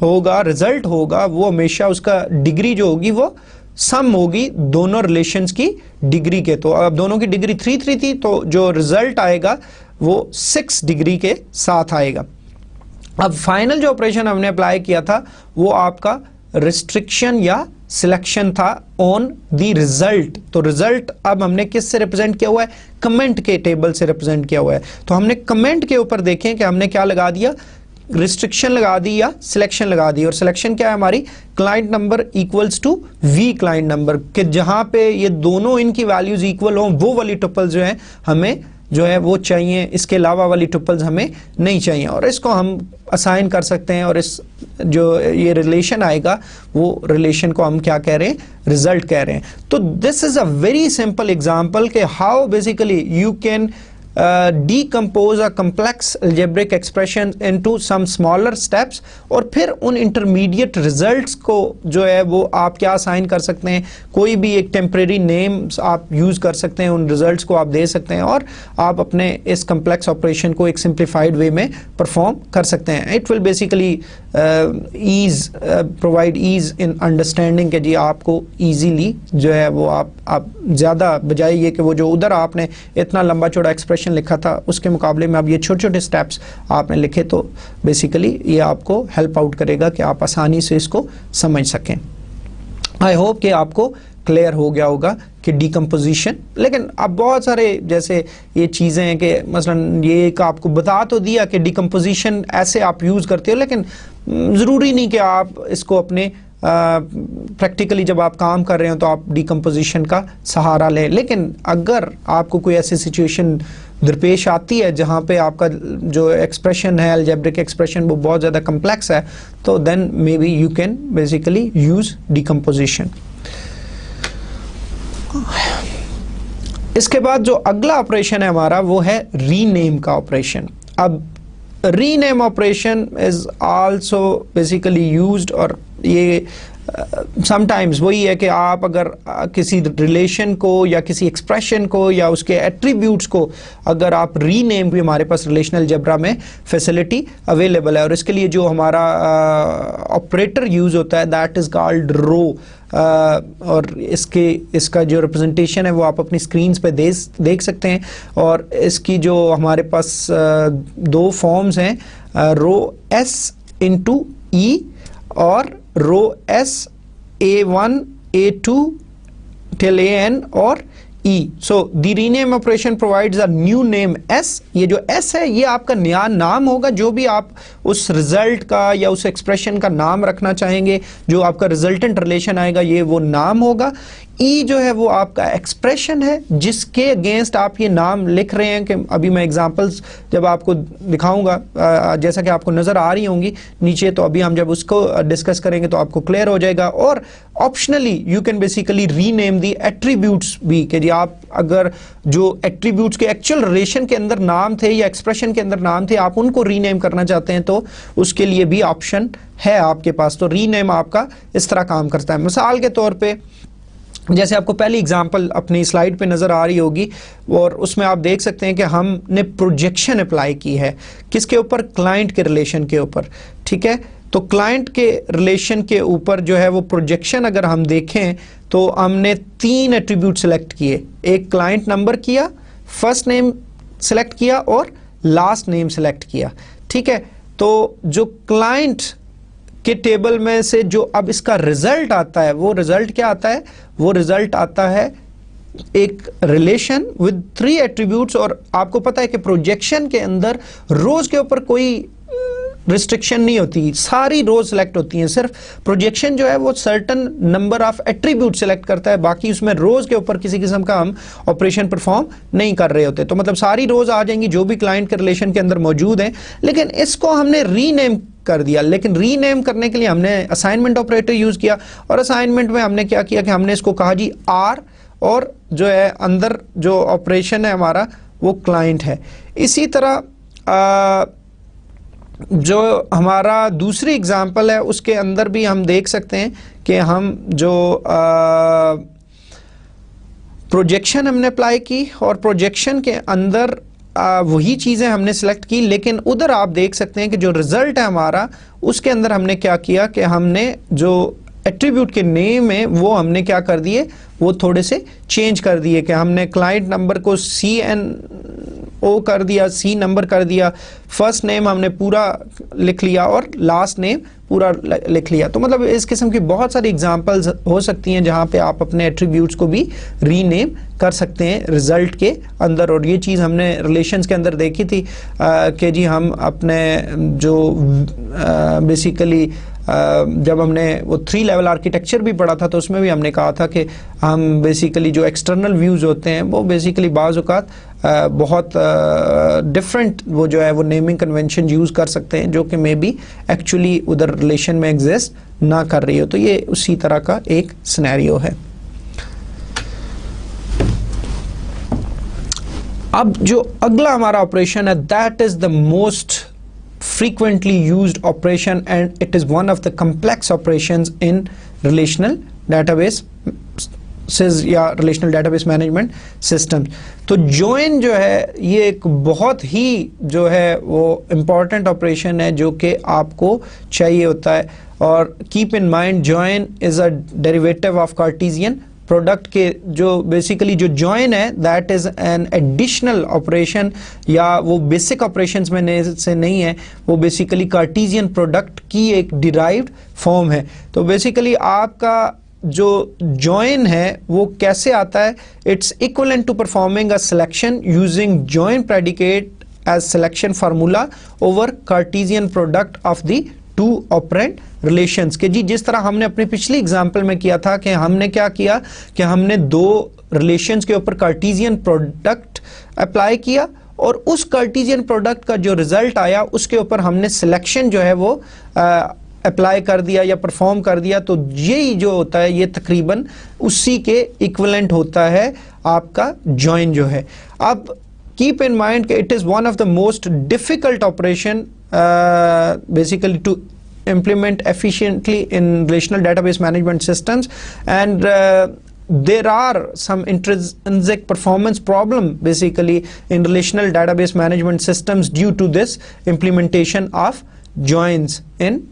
होगा, रिजल्ट होगा, वो हमेशा उसका डिग्री जो होगी वो सम होगी दोनों रिलेशंस की डिग्री के। तो अब दोनों की डिग्री 3 थी, तो जो रिजल्ट आएगा वो 6 डिग्री के साथ आएगा। अब फाइनल जो ऑपरेशन हमने अप्लाई किया था वो आपका रिस्ट्रिक्शन या सिलेक्शन था ऑन द रिजल्ट। तो रिजल्ट अब हमने किस से रिप्रेजेंट किया हुआ है, कमेंट के टेबल से रिप्रेजेंट किया हुआ है। तो हमने कमेंट के ऊपर देखें कि हमने क्या लगा दिया, रिस्ट्रिक्शन लगा दी या सिलेक्शन लगा दी। और सिलेक्शन क्या है हमारी, client number equals to V client number, कि जहां पे ये दोनों इनकी वैल्यूज इक्वल हो वो वाली टुपल जो है हमें जो है वो चाहिए, इसके अलावा वाली टुपल्स हमें नहीं चाहिए। और इसको हम असाइन कर सकते हैं, और इस जो ये रिलेशन आएगा वो रिलेशन को हम क्या कह रहे हैं, रिजल्ट कह रहे हैं। तो this is a very simple example कि how basically you can decompose a complex algebraic expression into some smaller steps, और फिर उन intermediate results को जो है वो आप क्या असाइन कर सकते हैं, कोई भी एक टेम्परेरी नेम आप यूज़ कर सकते हैं, उन रिजल्ट्स को आप दे सकते हैं, और आप अपने इस कम्प्लेक्स ऑपरेशन को एक सिंप्लीफाइड वे में परफॉर्म कर सकते हैं। It will basically ease provide ease in understanding के जी आपको ईजीली जो है वो आप ज़्यादा बजाय ये कि वो जो उधर आपने इतना लंबा चौड़ा एक्सप्रेशन लिखा था उसके मुकाबले में अब ये छोटे छोटे स्टेप्स आपने लिखे, तो बेसिकली ये आपको हेल्प आउट करेगा कि आप आसानी से इसको समझ सकें। आई होप कि आपको क्लियर हो गया होगा कि डिकम्पोजिशन। लेकिन अब बहुत सारे जैसे ये चीज़ें हैं कि मसलन ये एक आपको बता तो दिया कि डिकम्पोजिशन ऐसे आप यूज़ करते हो, लेकिन ज़रूरी नहीं कि आप इसको अपने प्रैक्टिकली जब आप काम कर रहे हो तो आप डिकम्पोजिशन का सहारा लें। लेकिन अगर आपको कोई ऐसी सिचुएशन दरपेश आती है जहाँ पे आपका जो एक्सप्रेशन है, अलजेब्रिक एक्सप्रेशन, वो बहुत ज़्यादा कम्प्लेक्स है, तो then may be you can basically use decomposition. इसके बाद जो अगला ऑपरेशन है हमारा वो है रीनेम का ऑपरेशन। अब rename operation is also basically used, और ये समटाइम्स वही है कि आप अगर किसी रिलेशन को या किसी एक्सप्रेशन को या उसके एट्रीब्यूट्स को अगर आप रीनेम, भी हमारे पास रिलेशनल अलजेब्रा में फैसिलिटी अवेलेबल है, और इसके लिए जो हमारा ऑपरेटर यूज होता है दैट इज कॉल्ड रो, और इसका जो रिप्रेजेंटेशन है वो आप अपनी स्क्रीन्स पे देख सकते हैं। और इसकी जो हमारे पास दो फॉर्म्स हैं, रो एस इंटू ई और rho S A1 A2 till AN और E। So the rename operation provides a new name S। ये जो S है ये आपका नया नाम होगा, जो भी आप उस रिजल्ट का या उस एक्सप्रेशन का नाम रखना चाहेंगे, जो आपका रिजल्टेंट रिलेशन आएगा ये वो नाम होगा। ई जो है वो आपका एक्सप्रेशन है जिसके अगेंस्ट आप ये नाम लिख रहे हैं, कि अभी मैं एग्जांपल्स जब आपको दिखाऊंगा जैसा कि आपको नज़र आ रही होंगी नीचे, तो अभी हम जब उसको डिस्कस करेंगे तो आपको क्लियर हो जाएगा। और optionally you can basically rename the attributes भी, कि जी आप अगर जो एट्रीब्यूट्स के एक्चुअल रिलेशन के अंदर नाम थे या एक्सप्रेशन के अंदर नाम थे, आप उनको रीनेम करना चाहते हैं तो उसके लिए भी ऑप्शन है आपके पास। तो रीनेम आपका इस तरह काम करता है। मिसाल के तौर पे जैसे आपको पहली एग्जांपल अपनी स्लाइड पे नज़र आ रही होगी, और उसमें आप देख सकते हैं कि हमने प्रोजेक्शन अप्लाई की है किसके ऊपर, क्लाइंट के रिलेशन के ऊपर। ठीक है, तो क्लाइंट के रिलेशन के ऊपर जो है वो प्रोजेक्शन अगर हम देखें तो हमने 3 एट्रीब्यूट सेलेक्ट किए। एक क्लाइंट नंबर किया, फर्स्ट नेम सेलेक्ट किया और लास्ट नेम सेलेक्ट किया। ठीक है, तो जो क्लाइंट के टेबल में से जो अब इसका रिजल्ट आता है, वो रिजल्ट क्या आता है, वो रिजल्ट आता है एक रिलेशन विद 3 एट्रीब्यूट्स। और आपको पता है कि प्रोजेक्शन के अंदर रोज के ऊपर कोई रिस्ट्रिक्शन नहीं होती, सारी रोज सेलेक्ट होती हैं। सिर्फ प्रोजेक्शन जो है वो certain number of attribute select करता है, बाकी उसमें रोज के ऊपर किसी किस्म का हम ऑपरेशन परफॉर्म नहीं कर रहे होते। तो मतलब सारी रोज आ जाएंगी जो भी क्लाइंट के रिलेशन के अंदर मौजूद हैं, लेकिन इसको हमने रीनेम कर दिया। लेकिन रीनेम करने के लिए हमने असाइनमेंट ऑपरेटर यूज किया, और असाइनमेंट में हमने क्या किया कि हमने इसको कहा जी आर, और जो है अंदर जो ऑपरेशन है हमारा वो क्लाइंट है। इसी तरह जो हमारा दूसरी एग्जांपल है उसके अंदर भी हम देख सकते हैं कि हम जो प्रोजेक्शन हमने अप्लाई की, और प्रोजेक्शन के अंदर वही चीज़ें हमने सेलेक्ट की, लेकिन उधर आप देख सकते हैं कि जो रिजल्ट है हमारा उसके अंदर हमने क्या किया कि हमने जो एट्रीब्यूट के नेम है वो हमने क्या कर दिए, वो थोड़े से चेंज कर दिए, कि हमने क्लाइंट नंबर को CNO कर दिया, C नंबर कर दिया, फर्स्ट नेम हमने पूरा लिख लिया और लास्ट नेम पूरा लिख लिया। तो मतलब इस किस्म की बहुत सारी एग्जांपल्स हो सकती हैं जहां पे आप अपने एट्रीब्यूट्स को भी रीनेम कर सकते हैं रिजल्ट के अंदर। और ये चीज़ हमने रिलेशंस के अंदर देखी थी कि जी हम अपने जो बेसिकली जब हमने वो 3 लेवल आर्किटेक्चर भी पढ़ा था तो उसमें भी हमने कहा था कि हम बेसिकली जो एक्सटर्नल व्यूज़ होते हैं वो बेसिकली बाज़ औक़ात बहुत डिफरेंट वो जो है वो नेमिंग कन्वेंशन यूज़ कर सकते हैं, जो कि मे बी एक्चुअली उधर रिलेशन में एग्जिस्ट ना कर रही हो। तो ये उसी तरह का एक सिनेरियो है। अब जो अगला हमारा ऑपरेशन है that is the most frequently used operation, and it is one of the complex operations in relational database या relational database management systems। तो join जो है ये एक बहुत ही जो है वो important operation है जो कि आपको चाहिए होता है। और keep in mind join is a derivative of Cartesian product के जो बेसिकली जो जॉइन है that is an additional operation, या वो बेसिक ऑपरेशंस में से नहीं है, वो बेसिकली कार्टेशियन प्रोडक्ट की एक डिराइव्ड फॉर्म है। तो बेसिकली आपका जो जॉइन है वो कैसे आता है, it's equivalent to performing a selection using join predicate as selection formula over Cartesian product of the two operand relations के जी, जिस तरह हमने अपनी पिछली एग्जांपल में किया था कि हमने क्या किया कि हमने दो रिलेशंस के ऊपर कार्टेशियन प्रोडक्ट अप्लाई किया और उस कार्टेशियन प्रोडक्ट का जो रिजल्ट आया उसके ऊपर हमने सिलेक्शन जो है वो अप्लाई कर दिया या परफॉर्म कर दिया। तो यही जो होता है ये तकरीबन उसी के इक्विवेलेंट होता है आपका जॉइन जो है। अब कीप इन माइंड कि it is one of the most difficult operation basically to implement efficiently in relational database management systems, and there are some intrinsic performance problem basically in relational database management systems due to this implementation of joins in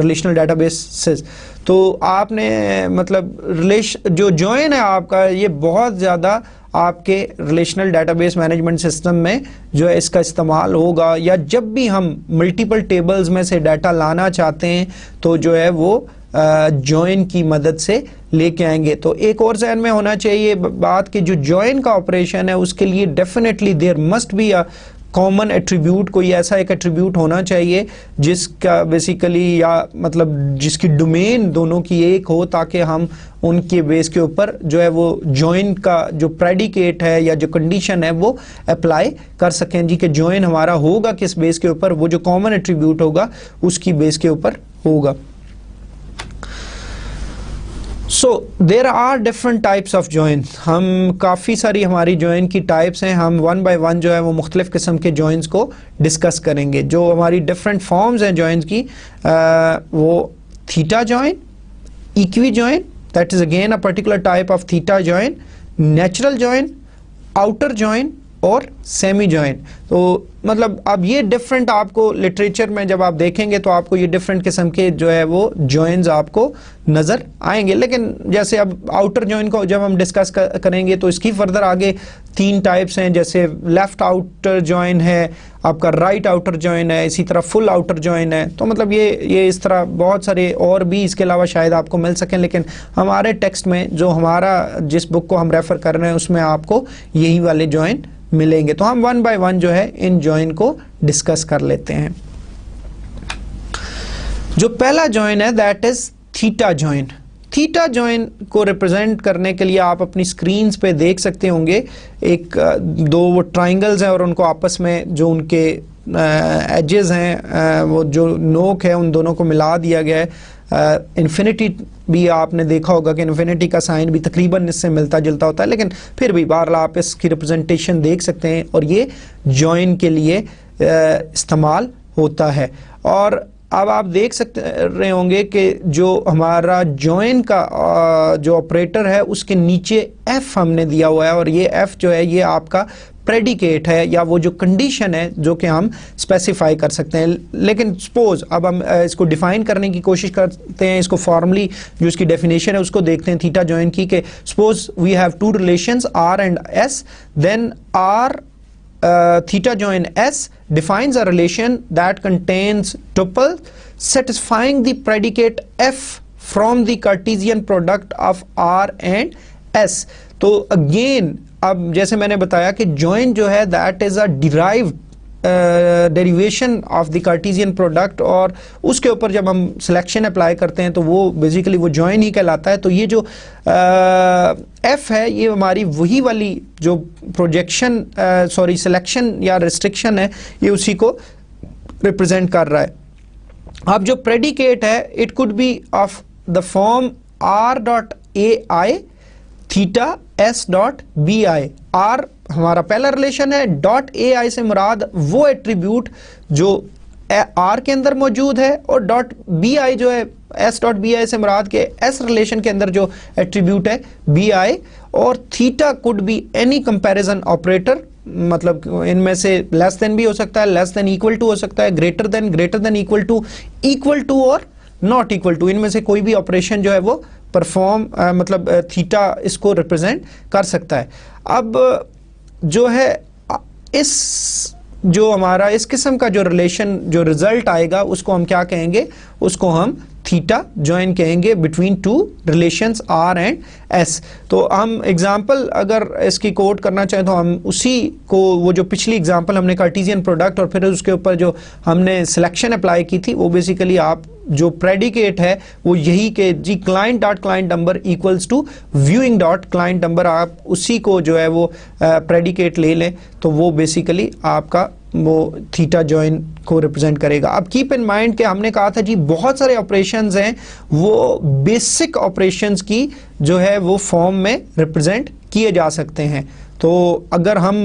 relational databases। तो आपने मतलब जो जॉइन है आपका ये बहुत ज़्यादा आपके रिलेशनल डेटाबेस मैनेजमेंट सिस्टम में जो है इसका इस्तेमाल होगा, या जब भी हम मल्टीपल टेबल्स में से डाटा लाना चाहते हैं तो जो है वो जॉइन की मदद से लेके आएंगे। तो एक और ज़हन में होना चाहिए बात कि जो जॉइन का ऑपरेशन है उसके लिए definitely there must be a common attribute, कोई ऐसा एक एट्रीब्यूट होना चाहिए जिसका बेसिकली या मतलब जिसकी डोमेन दोनों की एक हो, ताकि हम उनके बेस के ऊपर जो है वो जॉइन का जो प्रेडिकेट है या जो कंडीशन है वो अप्लाई कर सकें जी, कि जॉइन हमारा होगा किस बेस के ऊपर, वो जो कॉमन एट्रीब्यूट होगा उसकी बेस के ऊपर होगा। So there are different types of join. हम काफ़ी सारी हमारी जॉइन की टाइप्स हैं, हम वन बाय वन जो है वो मुख्तलिफ किस्म के जॉइंस को डिस्कस करेंगे। जो हमारी डिफरेंट फॉर्म्स हैं जॉइंस की वो theta join, equi join that is again a particular type of theta join, natural join, outer join और सेमी जॉइन। तो मतलब अब ये डिफरेंट आपको लिटरेचर में जब आप देखेंगे तो आपको ये डिफरेंट किस्म के जो है वो जॉइंस आपको नज़र आएंगे। लेकिन जैसे अब आउटर जॉइन को जब हम डिस्कस करेंगे तो इसकी फर्दर आगे तीन टाइप्स हैं, जैसे लेफ्ट आउटर जॉइन है, आपका राइट आउटर जॉइन है, इसी तरह फुल आउटर जॉइन है। तो मतलब ये इस तरह बहुत सारे और भी इसके अलावा शायद आपको मिल सकें, लेकिन हमारे टेक्स्ट में जो हमारा जिस बुक को हम रेफ़र कर रहे हैं उसमें आपको यही वाले जॉइन मिलेंगे। तो हम वन बाय वन जो है इन जॉइन को डिस्कस कर लेते हैं। जो पहला जॉइन है that is theta join. Theta join को रिप्रेजेंट करने के लिए आप अपनी स्क्रीन्स पे देख सकते होंगे एक दो वो ट्राइंगल्स हैं और उनको आपस में जो उनके एजेस हैं वो जो नोक है उन दोनों को मिला दिया गया है। इन्फिनिटी भी आपने देखा होगा कि इन्फिनिटी का साइन भी तकरीबन इससे मिलता जुलता होता है, लेकिन फिर भी बहरहाल आप इसकी रिप्रेजेंटेशन देख सकते हैं और ये जॉइन के लिए इस्तेमाल होता है। और अब आप देख सकते रहे होंगे कि जो हमारा जॉइन का जो ऑपरेटर है उसके नीचे एफ हमने दिया हुआ है, और ये एफ जो है ये आपका प्रेडिकेट है या वो जो कंडीशन है जो कि हम स्पेसिफाई कर सकते हैं। लेकिन सपोज अब हम इसको डिफाइन करने की कोशिश करते हैं, इसको फॉर्मली जो इसकी डेफिनेशन है उसको देखते हैं थीटा जॉइन की, कि suppose we have two relations R and S, then R theta join S defines a relation that contains tuple satisfying the predicate F from the Cartesian product of R and S। तो again अब जैसे मैंने बताया कि join जो है that is a derived derivation of the Cartesian product, और उसके ऊपर जब हम सिलेक्शन अप्लाई करते हैं तो वो बेसिकली वो जॉइन ही कहलाता है। तो ये जो एफ है ये हमारी वही वाली जो प्रोजेक्शन सिलेक्शन या रिस्ट्रिक्शन है ये उसी को रिप्रेजेंट कर रहा है। अब जो प्रेडिकेट है it could be of the form R dot A I theta S dot B I. R हमारा पहला रिलेशन है, डॉट ए आई से मुराद वो एट्रीब्यूट जो आर के अंदर मौजूद है, और डॉट बी आई जो है एस डॉट बी आई से मुराद के एस रिलेशन के अंदर जो एट्रीब्यूट है बी आई। और theta could be any comparison operator, मतलब इनमें से लेस देन भी हो सकता है, लेस देन इक्वल टू हो सकता है, ग्रेटर देन इक्वल टू और नॉट इक्वल टू, इनमें से कोई भी ऑपरेशन जो है वो परफॉर्म मतलब थीटा इसको रिप्रेजेंट कर सकता है। अब जो है इस जो हमारा इस किस्म का जो रिलेशन जो रिजल्ट आएगा उसको हम क्या कहेंगे, उसको हम थीटा ज्वाइन कहेंगे between two relations R and S. तो हम एग्जांपल अगर इसकी कोट करना चाहें तो हम उसी को, वो जो पिछली एग्जांपल हमने कार्टेशियन प्रोडक्ट और फिर उसके ऊपर जो हमने सिलेक्शन अप्लाई की थी, वो बेसिकली आप जो प्रेडिकेट है वो यही के जी client dot client number equals to viewing dot client number, आप उसी को जो है वो प्रेडिकेट ले लें तो वो बेसिकली आपका वो थीटा जॉइन को रिप्रेजेंट करेगा। अब कीप इन माइंड कि हमने कहा था जी बहुत सारे ऑपरेशंस हैं वो बेसिक ऑपरेशंस की जो है वो फॉर्म में रिप्रेजेंट किए जा सकते हैं। तो अगर हम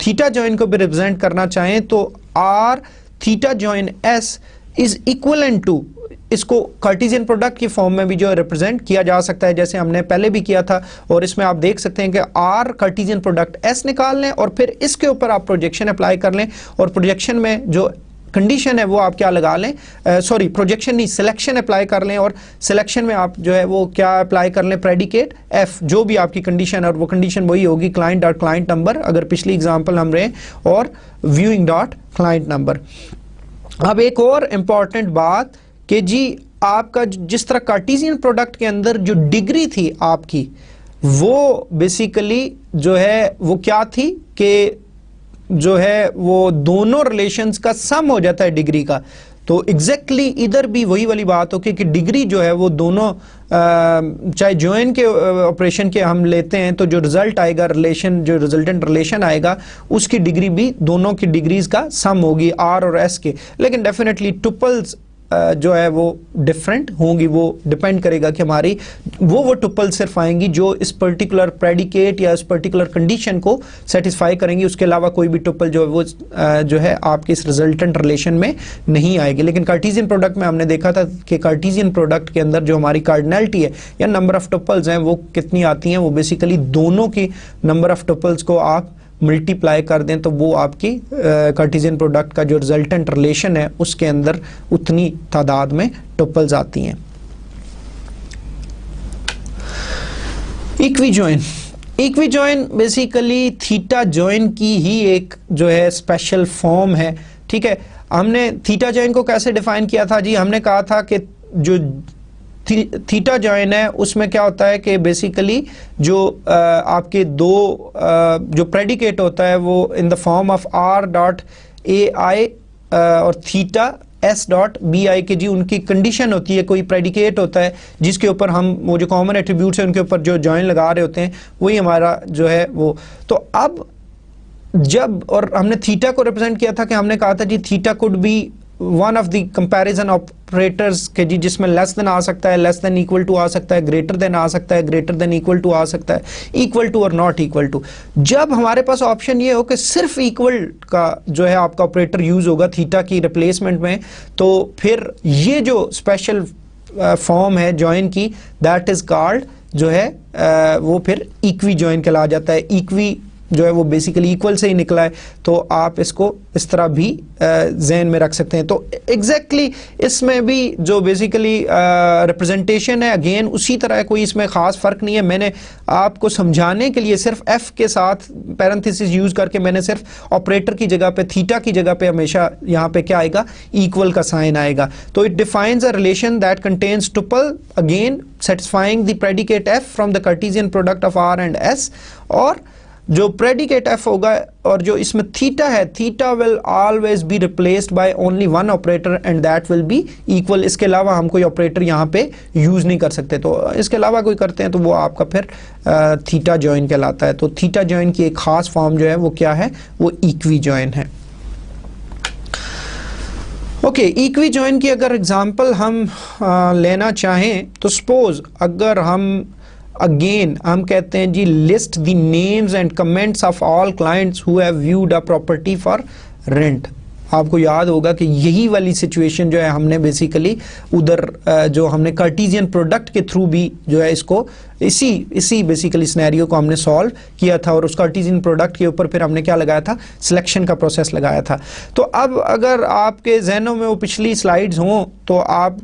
थीटा जॉइन को भी रिप्रेजेंट करना चाहें तो R theta join S is equivalent to, इसको कार्टेशियन प्रोडक्ट की फॉर्म में भी जो रिप्रेजेंट किया जा सकता है जैसे हमने पहले भी किया था। और इसमें आप देख सकते हैं कि आर कार्टेशियन प्रोडक्ट एस निकाल लें और फिर इसके ऊपर आप प्रोजेक्शन अप्लाई कर लें और प्रोजेक्शन में जो कंडीशन है वो आप क्या लगा लें, सॉरी प्रोजेक्शन नहीं, सिलेक्शन अप्लाई कर लें और सिलेक्शन में आप जो है वो क्या अप्लाई कर लें, प्रेडिकेट एफ, जो भी आपकी कंडीशन है और वो कंडीशन वही होगी क्लाइंट डॉट क्लाइंट नंबर अगर पिछली एग्जांपल हम रहे, और व्यूइंग डॉट क्लाइंट नंबर। अब एक और इंपॉर्टेंट बात कि जी आपका जिस तरह कार्टेशियन प्रोडक्ट के अंदर जो डिग्री थी आपकी वो बेसिकली जो है वो क्या थी कि जो है वो दोनों रिलेशंस का सम हो जाता है डिग्री का। तो एग्जैक्टली इधर भी वही वाली बात होगी कि डिग्री जो है वो दोनों चाहे ज्वाइन के ऑपरेशन के हम लेते हैं तो जो रिजल्ट आएगा, रिलेशन जो रिजल्टेंट रिलेशन आएगा उसकी डिग्री भी दोनों की डिग्रीज का सम होगी आर और एस के। लेकिन डेफिनेटली टुपल्स जो है वो डिफरेंट होंगी, वो डिपेंड करेगा कि हमारी वो टुपल सिर्फ आएंगी जो इस पर्टिकुलर प्रेडिकेट या इस पर्टिकुलर कंडीशन को सेटिस्फाई करेंगी, उसके अलावा कोई भी टुपल जो है वो जो है आपके इस रिजल्टेंट रिलेशन में नहीं आएगी। लेकिन कार्टेशियन प्रोडक्ट में हमने देखा था कि कार्टेशियन प्रोडक्ट के अंदर जो हमारी कार्डिनलिटी है या नंबर ऑफ टुपल्स हैं वो कितनी आती हैं, वो बेसिकली दोनों की नंबर ऑफ टुपल्स को आप मल्टीप्लाई कर दें तो वो आपकी कार्टेशियन प्रोडक्ट का जो रिजल्टेंट रिलेशन है उसके अंदर उतनी तादाद में टुपल्स आती हैं। Equi join, equi join basically theta join की ही एक जो है स्पेशल फॉर्म है। ठीक है, हमने थीटा जॉइन को कैसे डिफाइन किया था जी, हमने कहा था कि जो थीटा जॉइन है उसमें क्या होता है कि बेसिकली जो आपके दो जो प्रेडिकेट होता है वो in the form of R dot A I और theta S dot B I के जी उनकी कंडीशन होती है, कोई प्रेडिकेट होता है जिसके ऊपर हम वो जो कॉमन एट्रीब्यूट्स है उनके ऊपर जो जॉइन लगा रहे होते हैं वही हमारा जो है वो। तो अब जब और हमने थीटा को रिप्रेजेंट किया था कि हमने कहा था जी theta could be one of the comparison operators के जी जिसमें लेस देन आ सकता है, लेस देन इक्वल टू आ सकता है, ग्रेटर देन आ सकता है, ग्रेटर देन इक्वल टू आ सकता है, इक्वल टू और नॉट इक्वल टू। जब हमारे पास ऑप्शन ये हो कि सिर्फ इक्वल का जो है आपका ऑपरेटर यूज होगा थीटा की रिप्लेसमेंट में, तो फिर ये जो स्पेशल फॉर्म है जॉइन की दैट इज कॉल्ड जो है वो फिर इक्वी जॉइन कहला जाता है। इक्वी जो है वो बेसिकली इक्वल से ही निकला है, तो आप इसको इस तरह भी ज़हन में रख सकते हैं। तो एग्जैक्टली इसमें भी जो बेसिकली रिप्रेजेंटेशन है अगेन उसी तरह है, कोई इसमें ख़ास फ़र्क नहीं है। मैंने आपको समझाने के लिए सिर्फ एफ के साथ पैरेंथेसिस यूज़ करके मैंने सिर्फ ऑपरेटर की जगह पे थीटा की जगह पे हमेशा यहाँ पे क्या आएगा, इक्वल का साइन आएगा। तो it defines a relation that contains tuple again satisfying the predicate F from the Cartesian product of R and S, और जो प्रेडिकेट एफ होगा और जो इसमें थीटा है, theta will always be replaced by only one operator and that will B equal. इसके अलावा हम कोई ऑपरेटर यहाँ पे यूज नहीं कर सकते, तो इसके अलावा कोई करते हैं तो वो आपका फिर थीटा जॉइन कहलाता है। तो थीटा जॉइन की एक खास फॉर्म जो है वो क्या है, वो इक्वी जॉइन है। ओके, इक्वी जॉइन की अगर एग्जांपल हम लेना चाहें तो सपोज अगर हम अगेन हम कहते हैं जी list the names and comments of all clients who have viewed a property for rent. आपको याद होगा कि यही वाली सिचुएशन जो है हमने बेसिकली उधर जो हमने कार्टेशियन प्रोडक्ट के थ्रू भी जो है इसको इसी बेसिकली सिनेरियो को हमने सॉल्व किया था, और उस कार्टेशियन प्रोडक्ट के ऊपर फिर हमने क्या लगाया था, सिलेक्शन का प्रोसेस लगाया था। तो अब अगर आपके जहनों में वो पिछली स्लाइड्स हों तो आप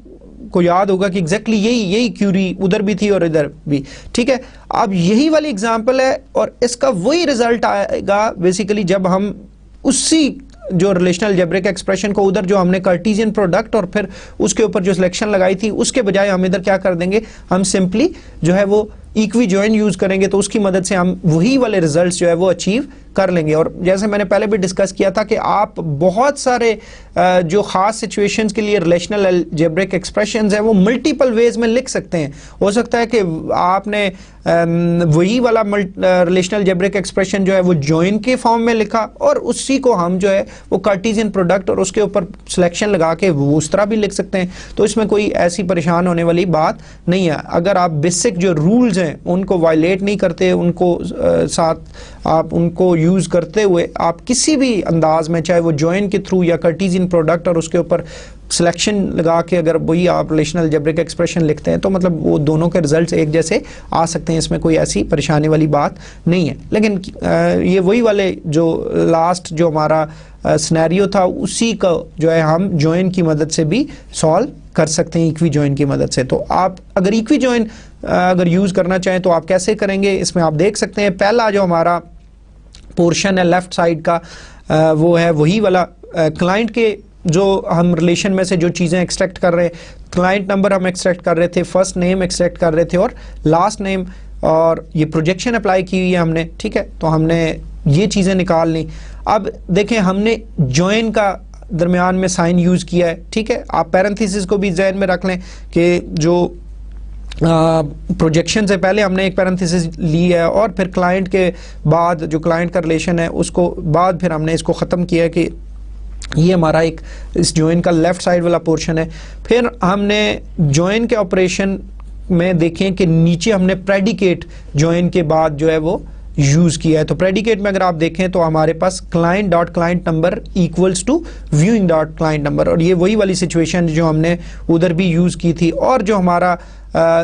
को याद होगा कि एग्जैक्टली यही क्यूरी उधर भी थी और इधर भी। ठीक है, अब यही वाली एग्जांपल है और इसका वही रिजल्ट आएगा बेसिकली जब हम उसी जो रिलेशनल अलजेब्रिक एक्सप्रेशन को उधर जो हमने कार्टेशियन प्रोडक्ट और फिर उसके ऊपर जो सिलेक्शन लगाई थी उसके बजाय हम इधर क्या कर देंगे, हम सिंपली जो है वो इक्वी जॉइन यूज करेंगे, तो उसकी मदद से हम वही वाले रिजल्ट्स जो है वो अचीव कर लेंगे। और जैसे मैंने पहले भी डिस्कस किया था कि आप बहुत सारे जो खास सिचुएशंस के लिए रिलेशनल अलजेब्रिक एक्सप्रेशंस है वो मल्टीपल वेज में लिख सकते हैं। हो सकता है कि आपने वही वाला रिलेशनल अलजेब्रिक एक्सप्रेशन जो है वो जॉइन के फॉर्म में लिखा और उसी को हम जो है वो कार्टेशियन प्रोडक्ट और उसके ऊपर सिलेक्शन लगा के वो उस तरह भी लिख सकते हैं। तो इसमें कोई ऐसी परेशान होने वाली बात नहीं है। अगर आप बेसिक जो रूल्स हैं उनको वायलेट नहीं करते, उनको साथ आप उनको यूज करते हुए आप किसी भी अंदाज में, चाहे वो जॉइन के थ्रू या कार्टेशियन प्रोडक्ट और उसके ऊपर सिलेक्शन लगा के अगर वही आप रिलेशनल अलजेब्रिक एक्सप्रेशन लिखते हैं तो मतलब वो दोनों के रिजल्ट्स एक जैसे आ सकते हैं। इसमें कोई ऐसी परेशानी वाली बात नहीं है। लेकिन ये वही वाले जो लास्ट जो हमारा सिनेरियो था उसी का जो है हम जॉइन की मदद से भी सॉल्व कर सकते हैं, इक्वी जॉइन की मदद से। तो आप अगर इक्वी जॉइन अगर यूज करना चाहें तो आप कैसे करेंगे, इसमें आप देख सकते हैं पहला जो हमारा पोर्शन है लेफ्ट साइड का वो है वही वाला क्लाइंट के जो हम रिलेशन में से जो चीज़ें एक्सट्रैक्ट कर रहे हैं, क्लाइंट नंबर हम एक्सट्रैक्ट कर रहे थे, फर्स्ट नेम एक्सट्रैक्ट कर रहे थे और लास्ट नेम, और ये प्रोजेक्शन अप्लाई की हुई है हमने, ठीक है। तो हमने ये चीज़ें निकाल ली। अब देखें हमने जॉइन का दरमियान में साइन यूज़ किया है, ठीक है। आप पैरेंथेसिस को भी जहन में रख लें कि जो प्रोजेक्शन से पहले हमने एक पैरेंथेसिस ली है और फिर क्लाइंट के बाद जो क्लाइंट का रिलेशन है उसको बाद फिर हमने इसको ख़त्म किया कि ये हमारा एक इस जॉइन का लेफ्ट साइड वाला पोर्शन है। फिर हमने जॉइन के ऑपरेशन में देखें कि नीचे हमने प्रेडिकेट जॉइन के बाद जो है वो यूज किया है। तो प्रेडिकेट में अगर आप देखें तो हमारे पास client dot client number equals to viewing dot client number, और ये वही वाली सिचुएशन जो हमने उधर भी यूज की थी। और जो हमारा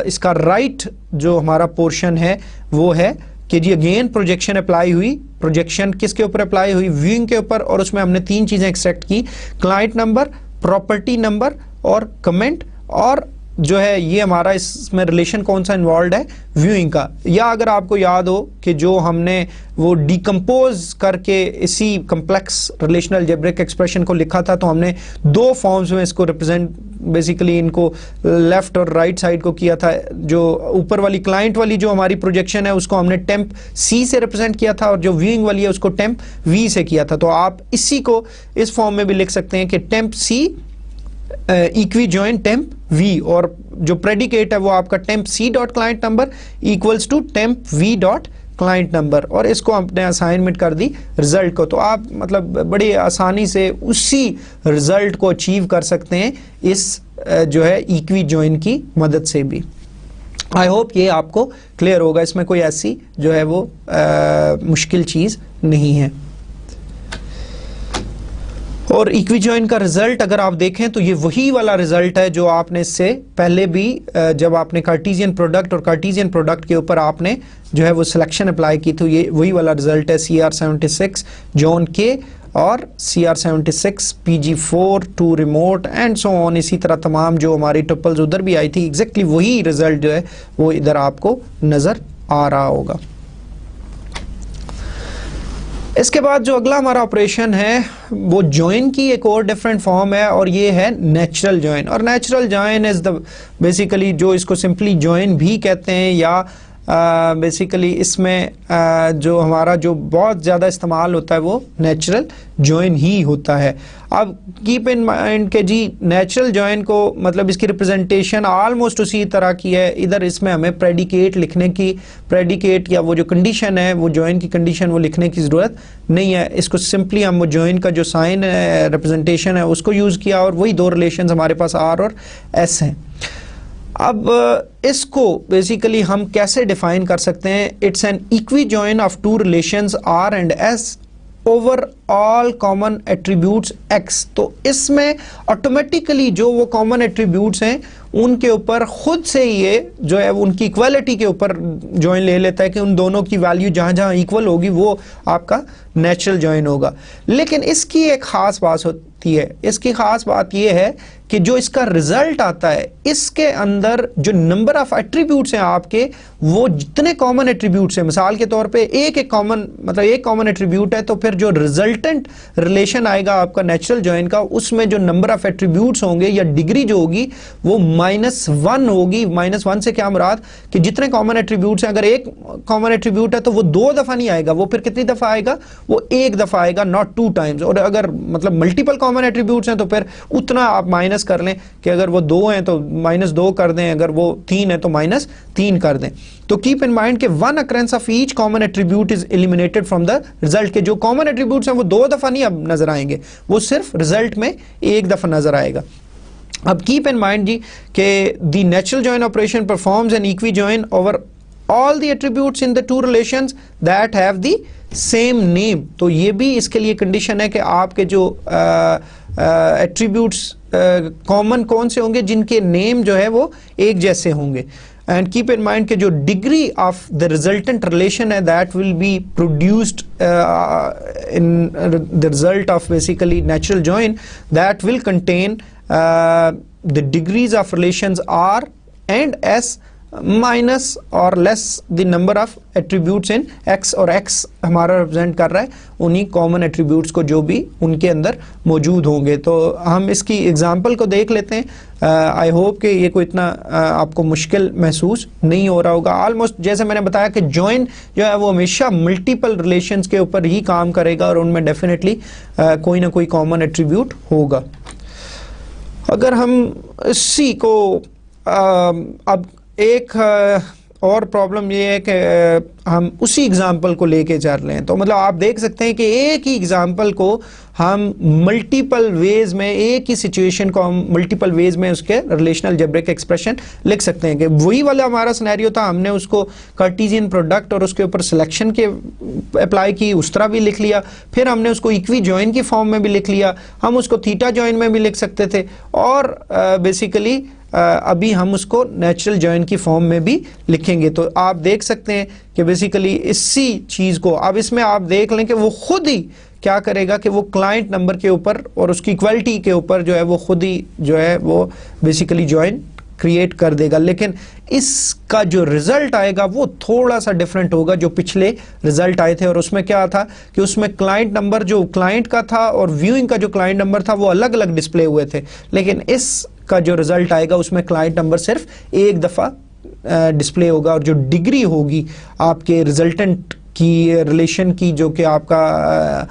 इसका राइट जो हमारा पोर्शन है वो है कि जी अगेन प्रोजेक्शन अप्लाई हुई। प्रोजेक्शन किसके ऊपर अप्लाई हुई, व्यूइंग के ऊपर, और उसमें हमने तीन चीजें एक्सट्रैक्ट की, क्लाइंट नंबर, प्रॉपर्टी नंबर और कमेंट। और जो है ये हमारा इसमें रिलेशन कौन सा इन्वॉल्व है, व्यूइंग का। या अगर आपको याद हो कि जो हमने वो डिकम्पोज करके इसी कम्प्लेक्स रिलेशनल अलजेब्रिक एक्सप्रेशन को लिखा था तो हमने दो फॉर्म्स में इसको रिप्रेजेंट बेसिकली इनको लेफ्ट और राइट साइड को किया था। जो ऊपर वाली क्लाइंट वाली जो हमारी प्रोजेक्शन है उसको हमने टेम्प सी से रिप्रेजेंट किया था और जो व्यूइंग वाली है उसको टेम्प वी से किया था। तो आप इसी को इस फॉर्म में भी लिख सकते हैं कि temp C equi join temp V, और जो प्रेडिकेट है वो आपका temp C dot client number equals to temp V dot client number, और इसको हमने असाइनमेंट कर दी रिजल्ट को। तो आप मतलब बड़ी आसानी से उसी रिजल्ट को अचीव कर सकते हैं इस जो है इक्वी जॉइन की मदद से भी। आई होप ये आपको क्लियर होगा, इसमें कोई ऐसी जो है वो मुश्किल चीज़ नहीं है। और इक्वी जॉइन का रिजल्ट अगर आप देखें तो ये वही वाला रिजल्ट है जो आपने इससे पहले भी जब आपने कार्टेशियन प्रोडक्ट और कार्टेशियन प्रोडक्ट के ऊपर आपने जो है वो सिलेक्शन अप्लाई की, तो ये वही वाला रिजल्ट है। CR76 जॉन के और CR76 PG4 to remote and so on, इसी तरह तमाम जो हमारी टपल्स उधर भी आई थी एग्जैक्टली वही रिजल्ट जो है वो इधर आपको नजर आ रहा होगा। इसके बाद जो अगला हमारा ऑपरेशन है वो जॉइन की एक और डिफरेंट फॉर्म है और ये है नेचुरल जॉइन। और natural join is the basically जो इसको सिंपली जॉइन भी कहते हैं या बेसिकली इसमें जो हमारा जो बहुत ज़्यादा इस्तेमाल होता है वो नेचुरल जॉइन ही होता है। अब कीप इन माइंड के जी नेचुरल जॉइन को मतलब इसकी रिप्रेजेंटेशन ऑलमोस्ट उसी तरह की है। इधर इसमें हमें प्रेडिकेट लिखने की, प्रेडिकेट या वो जो कंडीशन है वो जॉइन की कंडीशन वो लिखने की ज़रूरत नहीं है। इसको सिंपली हम वो जॉइन का जो साइन है रिप्रेजेंटेशन है उसको यूज़ किया और वही दो रिलेशन हमारे पास आर और एस हैं। अब इसको बेसिकली हम कैसे डिफाइन कर सकते हैं, it's an equi join of two relations R and S over all common attributes X. तो इसमें ऑटोमेटिकली जो वो कॉमन एट्रीब्यूट्स हैं उनके ऊपर खुद से ये जो है उनकी इक्वालिटी के ऊपर जॉइन ले लेता है कि उन दोनों की वैल्यू जहां जहां इक्वल होगी वो आपका नेचुरल जॉइन होगा। लेकिन इसकी एक खास बात होती है, इसकी खास बात यह है कि जो इसका रिजल्ट आता है इसके अंदर जो नंबर ऑफ एट्रीब्यूट्स हैं आपके, वो जितने कॉमन एट्रीब्यूट्स हैं, मिसाल के तौर पे एक कॉमन मतलब एक कॉमन एट्रीब्यूट है, तो फिर जो रिजल्टेंट रिलेशन आएगा आपका नेचुरल जॉइन का, उसमें जो नंबर ऑफ एट्रीब्यूट्स होंगे या डिग्री जो होगी वो -1 होगी। -1 से क्या मुराद कि जितने कॉमन एट्रीब्यूट्स हैं, अगर एक कॉमन एट्रीब्यूट है तो वो 2 दफा नहीं आएगा, वो फिर कितनी दफा आएगा, वो 1 दफा आएगा, नॉट 2 टाइम्स। और अगर मतलब मल्टीपल कॉमन एट्रीब्यूट्स हैं तो फिर उतना आप माइनस कर लें कि अगर वो 2 हैं तो -2 कर दें, अगर वो 3 है तो -3 कर दें। तो कीप इन माइंड कि 1 occurrence of each common attribute is eliminated from the result, के जो कॉमन एट्रीब्यूट्स हैं वो 2 दफा नहीं अब नजर आएंगे, वो सिर्फ रिजल्ट में 1 दफा नजर आएगा। अब कीप इन माइंड जी कि the natural join operation performs an equi join over all the attributes in the two relations that have the same name। तो ये भी इसके लिए कंडीशन है कि आपके जो एट्रीब्यूट्स कॉमन कौन से होंगे, जिनके नेम जो है वो एक जैसे होंगे। एंड कीप इन माइंड कि जो degree of the resultant relation है that will be produced in the result of basically natural join, that will contain the degrees of relations R and S minus और less the number of attributes in X, और X हमारा रिप्रेजेंट कर रहा है उन्हीं कॉमन एट्रीब्यूट्स को जो भी उनके अंदर मौजूद होंगे। तो हम इसकी एग्जांपल को देख लेते हैं। आई होप कि ये कोई इतना आपको मुश्किल महसूस नहीं हो रहा होगा। ऑलमोस्ट जैसे मैंने बताया कि जॉइन जो है वो हमेशा मल्टीपल रिलेशंस के ऊपर ही काम करेगा और उनमें डेफिनेटली कोई ना कोई कॉमन एट्रीब्यूट होगा। अगर हम C को अब एक और प्रॉब्लम ये है कि हम उसी एग्जाम्पल को लेके चल रहे हैं, तो मतलब आप देख सकते हैं कि एक ही एग्जाम्पल को हम मल्टीपल वेज में, एक ही सिचुएशन को हम मल्टीपल वेज में उसके रिलेशनल अलजेब्रिक एक्सप्रेशन लिख सकते हैं। कि वही वाला हमारा सिनेरियो था, हमने उसको कार्टेशियन प्रोडक्ट और उसके ऊपर सिलेक्शन के अप्लाई की, उस तरह भी लिख लिया, फिर हमने उसको इक्वी जॉइन की फॉर्म में भी लिख लिया, हम उसको थीटा जॉइन में भी लिख सकते थे, और बेसिकली अभी हम उसको नेचुरल जॉइन की फॉर्म में भी लिखेंगे। तो आप देख सकते हैं कि बेसिकली इसी चीज़ को अब इसमें आप देख लें कि वो खुद ही क्या करेगा कि वो क्लाइंट नंबर के ऊपर और उसकी इक्वालिटी के ऊपर जो है वो खुद ही जो है वो बेसिकली जॉइन क्रिएट कर देगा। लेकिन इसका जो रिजल्ट आएगा वो थोड़ा सा डिफरेंट होगा जो पिछले रिजल्ट आए थे, और उसमें क्या था कि उसमें क्लाइंट नंबर जो क्लाइंट का था और व्यूइंग का जो क्लाइंट नंबर था वो अलग अलग डिस्प्ले हुए थे। लेकिन इसका जो रिजल्ट आएगा उसमें क्लाइंट नंबर सिर्फ एक दफ़ा डिस्प्ले होगा, और जो डिग्री होगी आपके रिजल्टेंट की रिलेशन की जो कि आपका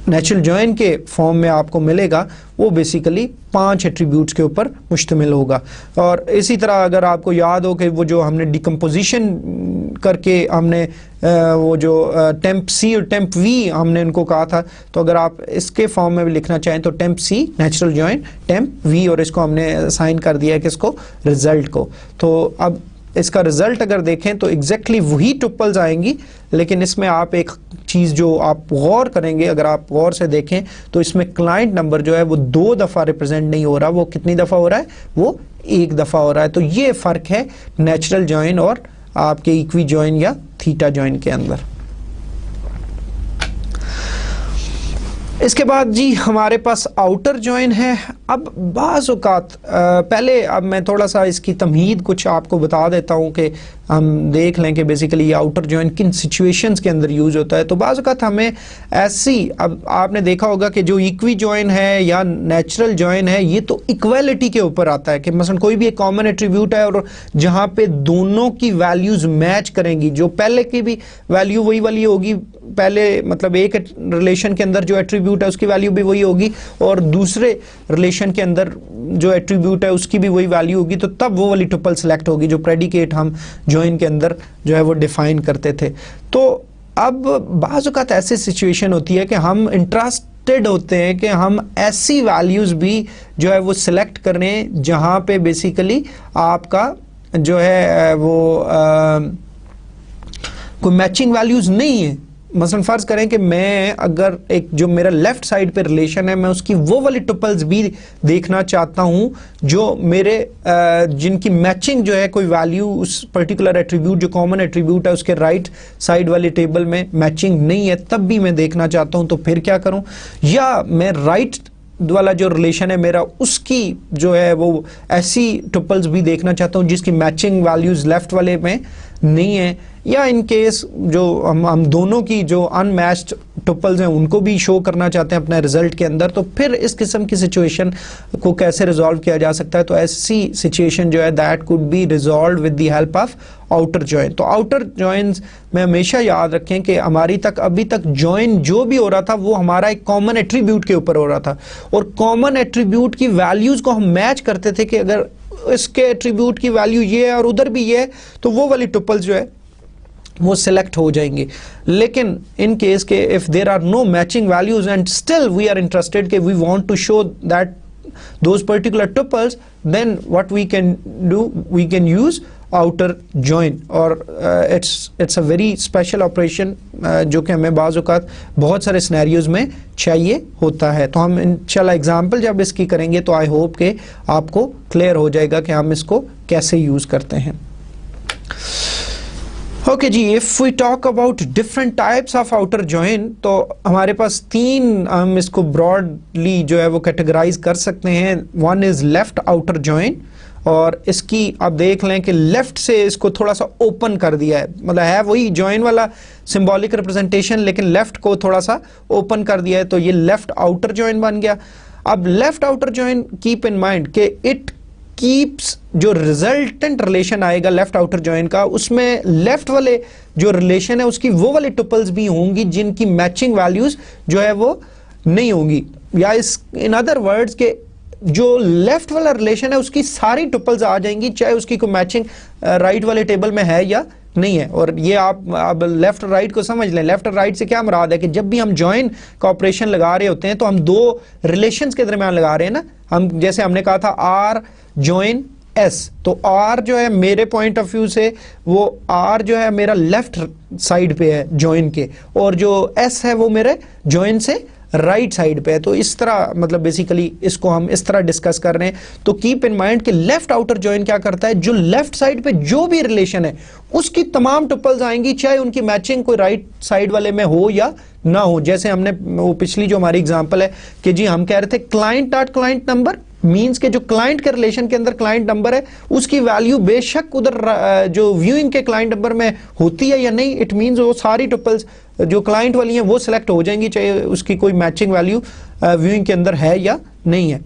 नेचुरल जॉइन के फॉर्म में आपको मिलेगा वो बेसिकली 5 एट्रीब्यूट्स के ऊपर मुश्तमिल होगा। और इसी तरह अगर आपको याद हो कि वो जो हमने डिकम्पोजिशन करके हमने वो जो टेम्प C और टेम्प V हमने इनको कहा था, तो अगर आप इसके फॉर्म में भी लिखना चाहें तो temp C natural join temp V, और इसको हमने असाइन कर दिया है किसको, रिजल्ट को। तो अब इसका रिजल्ट अगर देखें तो एग्जैक्टली वही टुपल्स आएंगी, लेकिन इसमें आप एक चीज़ जो आप गौर करेंगे, अगर आप गौर से देखें तो इसमें क्लाइंट नंबर जो है वो 2 दफ़ा रिप्रेजेंट नहीं हो रहा, वो कितनी दफ़ा हो रहा है, वो 1 दफ़ा हो रहा है। तो ये फ़र्क है नेचुरल जॉइन और आपके इक्वी जॉइन या थीटा जॉइन के अंदर। इसके बाद जी हमारे पास आउटर जॉइन है। अब बाज़ औक़ात पहले अब मैं थोड़ा सा इसकी तमहीद कुछ आपको बता देता हूँ कि हम देख लें कि बेसिकली ये आउटर जॉइन किन सिचुएशंस के अंदर यूज़ होता है। तो बाज़ औक़ात हमें ऐसी, अब आपने देखा होगा कि जो इक्वी जॉइन है या नेचुरल जॉइन है ये तो इक्वालिटी के ऊपर आता है कि मसलन कोई भी एक कॉमन एट्रीब्यूट है और जहाँ पे दोनों की वैल्यूज़ मैच करेंगी, जो पहले की भी वैल्यू वही वाली होगी, पहले मतलब एक रिलेशन के अंदर जो एट्रीब्यूट है उसकी वैल्यू भी वही होगी और दूसरे रिलेशन के अंदर जो एट्रीब्यूट है उसकी भी वही वैल्यू होगी, तो तब वो वाली टुपल सेलेक्ट होगी जो प्रेडिकेट हम जॉइन के अंदर जो है वो डिफाइन करते थे। तो अब बाज़ औक़ात ऐसी सिचुएशन होती है कि हम इंटरेस्टेड होते हैं कि हम ऐसी वैल्यूज़ भी जो है वो सिलेक्ट करें जहाँ पे बेसिकली आपका जो है वो कोई मैचिंग वैल्यूज़ नहीं है, मसलन फ़र्ज़ करें कि मैं अगर एक जो मेरा लेफ़्ट साइड पे रिलेशन है, मैं उसकी वो वाली टुपल्स भी देखना चाहता हूँ जो मेरे जिनकी मैचिंग जो है कोई वैल्यू उस पर्टिकुलर एट्रीब्यूट जो कॉमन एट्रीब्यूट है उसके राइट साइड वाले टेबल में मैचिंग नहीं है, तब भी मैं देखना चाहता हूँ, तो फिर क्या करूँ? या मैं राइट वाला जो रिलेशन है मेरा उसकी जो है वो ऐसी टुपल्स भी देखना चाहता हूँ जिसकी मैचिंग वैल्यूज़ लेफ़्ट वाले में नहीं है, या इन केस जो हम दोनों की जो अनमैच्ड टुपल्स हैं उनको भी शो करना चाहते हैं अपने रिजल्ट के अंदर, तो फिर इस किस्म की सिचुएशन को कैसे रिजॉल्व किया जा सकता है? तो ऐसी सिचुएशन जो है that could be resolve with the help of outer join. तो आउटर जॉइंस में हमेशा याद रखें कि हमारी तक अभी तक जॉइन जो भी हो रहा था वो हमारा एक कॉमन एट्रीब्यूट के ऊपर हो रहा था, और कॉमन एट्रीब्यूट की वैल्यूज को हम मैच करते थे कि अगर इसके एट्रीब्यूट की वैल्यू ये है और उधर भी ये है तो वो वाली टुपल्स जो है वो सिलेक्ट हो जाएंगे। लेकिन इन केस के if there are no matching values and still we are interested कि we want to show that those particular tuples, then what we can do, we can use outer join, और it's a very special operation जो कि हमें बाज़ औक़ात बहुत सारे सिनेरियोज में चाहिए होता है। तो हम इंशाल्लाह एग्जांपल जब इसकी करेंगे तो आई होप कि आपको क्लियर हो जाएगा कि हम इसको कैसे यूज़ करते हैं। ओके जी, if we talk about different types of outer join, तो हमारे पास तीन हम इसको ब्रॉडली जो है वो कैटेगराइज कर सकते हैं। One is left outer join, और इसकी आप देख लें कि लेफ्ट से इसको थोड़ा सा ओपन कर दिया है, मतलब है वही जॉइन वाला सिंबॉलिक रिप्रेजेंटेशन लेकिन लेफ्ट को थोड़ा सा ओपन कर दिया है, तो ये लेफ्ट आउटर जॉइन बन गया। अब left outer join keep in mind कि इट कीप्स जो रिजल्टेंट रिलेशन आएगा लेफ्ट आउटर जॉइन का, उसमें लेफ्ट वाले जो रिलेशन है उसकी वो वाली टुपल्स भी होंगी जिनकी मैचिंग वैल्यूज जो है वो नहीं होंगी, या इस इन अदर वर्ड्स के जो लेफ्ट वाला रिलेशन है उसकी सारी टुपल्स आ जाएंगी चाहे उसकी कोई मैचिंग राइट वाले टेबल में है या नहीं है। और ये आप लेफ्ट और राइट को समझ लें। लेफ्ट और राइट से क्या मुराद है कि जब भी हम जॉइन का ऑपरेशन लगा रहे होते हैं तो हम दो रिलेशंस के दरमियान लगा रहे हैं ना। हम जैसे हमने कहा था आर जॉइन एस, तो आर जो है मेरे पॉइंट ऑफ व्यू से वो आर जो है मेरा लेफ्ट साइड पे है जॉइन के, और जो एस है वो मेरे जॉइन से राइट साइड पे है। तो इस तरह मतलब बेसिकली इसको हम इस तरह डिस्कस कर रहे हैं। तो कीप इन माइंड कि लेफ्ट आउटर जॉइन क्या करता है, जो लेफ्ट साइड पे जो भी रिलेशन है उसकी तमाम टुपल्स आएंगी चाहे उनकी मैचिंग कोई राइट साइड वाले में हो या ना हो। जैसे हमने वो पिछली जो हमारी एग्जांपल है कि जी हम कह रहे थे client dot client number means के जो क्लाइंट के रिलेशन के अंदर क्लाइंट नंबर है उसकी वैल्यू बेशक उधर जो व्यूइंग के क्लाइंट नंबर में होती है या नहीं, इट मींस वो सारी टुपल्स जो क्लाइंट वाली हैं वो सिलेक्ट हो जाएंगी चाहे उसकी कोई मैचिंग वैल्यू व्यूइंग के अंदर है या नहीं है।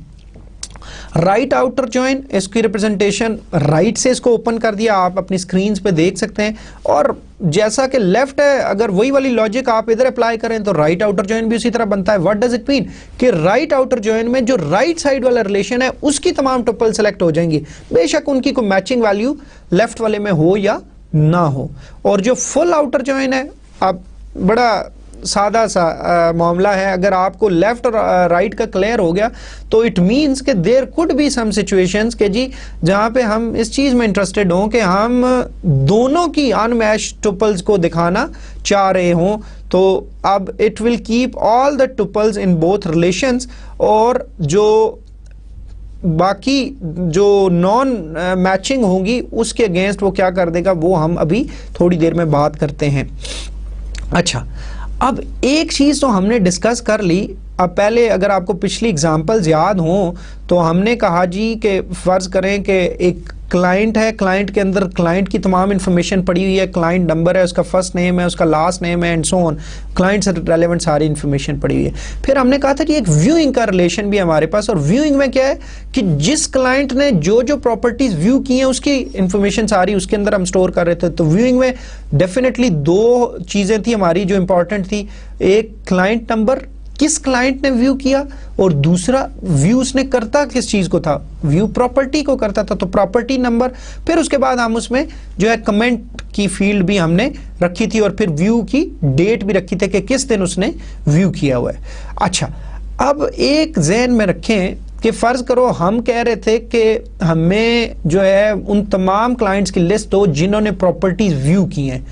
राइट आउटर जॉइन, इसकी रिप्रेजेंटेशन राइट से इसको ओपन कर दिया, आप अपनी स्क्रीन पे देख सकते हैं। और जैसा कि लेफ्ट है अगर वही वाली लॉजिक आप इधर अप्लाई करें तो राइट आउटर जॉइन भी उसी तरह बनता है। व्हाट डज इट मीन कि राइट आउटर जॉइन में जो राइट साइड वाला रिलेशन है उसकी तमाम टुपल सेलेक्ट हो जाएंगी बेशक उनकी कोई मैचिंग वैल्यू लेफ्ट वाले में हो या ना हो। और जो फुल आउटर जॉइन है, आप बड़ा सादा सा मामला है, अगर आपको लेफ्ट और राइट का क्लियर हो गया तो इट मींस कि there could be some situations के जी जहां पे हम इस चीज में इंटरेस्टेड हों कि हम दोनों की अनमैच्ड टुपल्स को दिखाना चाह रहे हों, तो अब it will keep all the tuples in both relations, और जो बाकी जो नॉन मैचिंग होंगी उसके अगेंस्ट वो क्या कर देगा वो हम अभी थोड़ी देर में बात करते हैं। अच्छा, अब एक चीज़ तो हमने डिस्कस कर ली। अब पहले अगर आपको पिछली एग्जांपल्स याद हों तो हमने कहा जी कि फ़र्ज़ करें कि एक क्लाइंट है, क्लाइंट के अंदर क्लाइंट की तमाम इन्फॉर्मेशन पड़ी हुई है, क्लाइंट नंबर है, उसका फर्स्ट नेम है, उसका लास्ट नेम है एंड सो ऑन, क्लाइंट से रेलेवेंट सारी इन्फॉर्मेशन पड़ी हुई है। फिर हमने कहा था कि एक व्यूइंग का रिलेशन भी हमारे पास, और व्यूइंग में क्या है कि जिस क्लाइंट ने जो जो प्रॉपर्टीज व्यू की हैं उसकी इन्फॉर्मेशन सारी उसके अंदर हम स्टोर कर रहे थे। तो व्यूइंग में डेफिनेटली दो चीज़ें थी हमारी जो इंपॉर्टेंट थी, एक क्लाइंट नंबर किस क्लाइंट ने व्यू किया, और दूसरा व्यू उसने करता किस चीज को था, व्यू प्रॉपर्टी को करता था, तो प्रॉपर्टी नंबर। फिर उसके बाद हम उसमें जो है कमेंट की फील्ड भी हमने रखी थी, और फिर व्यू की डेट भी रखी थी कि किस दिन उसने व्यू किया हुआ है। अच्छा, अब एक ज़हन में रखें कि फ़र्ज़ करो हम कह रहे थे कि हमें जो है उन तमाम क्लाइंट्स की लिस्ट दो जिन्होंने प्रॉपर्टीज व्यू की हैं,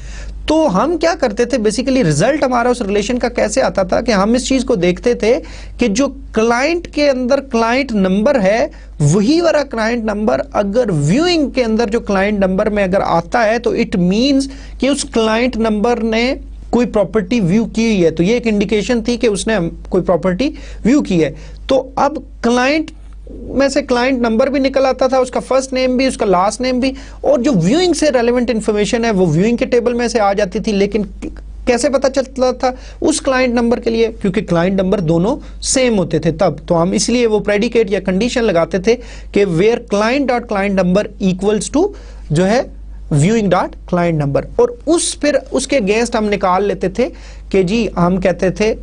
तो हम क्या करते थे बेसिकली, रिजल्ट हमारा उस रिलेशन का कैसे आता था कि हम इस चीज को देखते थे कि जो क्लाइंट के अंदर क्लाइंट नंबर है वही वाला क्लाइंट नंबर अगर व्यूइंग के अंदर जो क्लाइंट नंबर में अगर आता है तो इट मींस कि उस क्लाइंट नंबर ने कोई प्रॉपर्टी व्यू की है, तो ये एक इंडिकेशन थी कि उसने कोई प्रॉपर्टी व्यू की है। तो अब क्लाइंट में से क्लाइंट नंबर भी निकल आता था, उसका फर्स्ट नेम भी, उसका लास्ट नेम भी, और जो व्यूइंग से रेलेवेंट इंफॉर्मेशन है वो व्यूइंग के टेबल में से आ जाती थी। लेकिन कैसे पता चलता था उस क्लाइंट नंबर के लिए? क्योंकि क्लाइंट नंबर दोनों सेम होते थे तब, तो हम इसलिए वो प्रेडिकेट या कंडीशन लगाते थे कि where client dot client number equals to जो है व्यूइंग डॉट क्लाइंट नंबर, और उस फिर उसके अगेंस्ट हम निकाल लेते थे कि जी हम कहते थे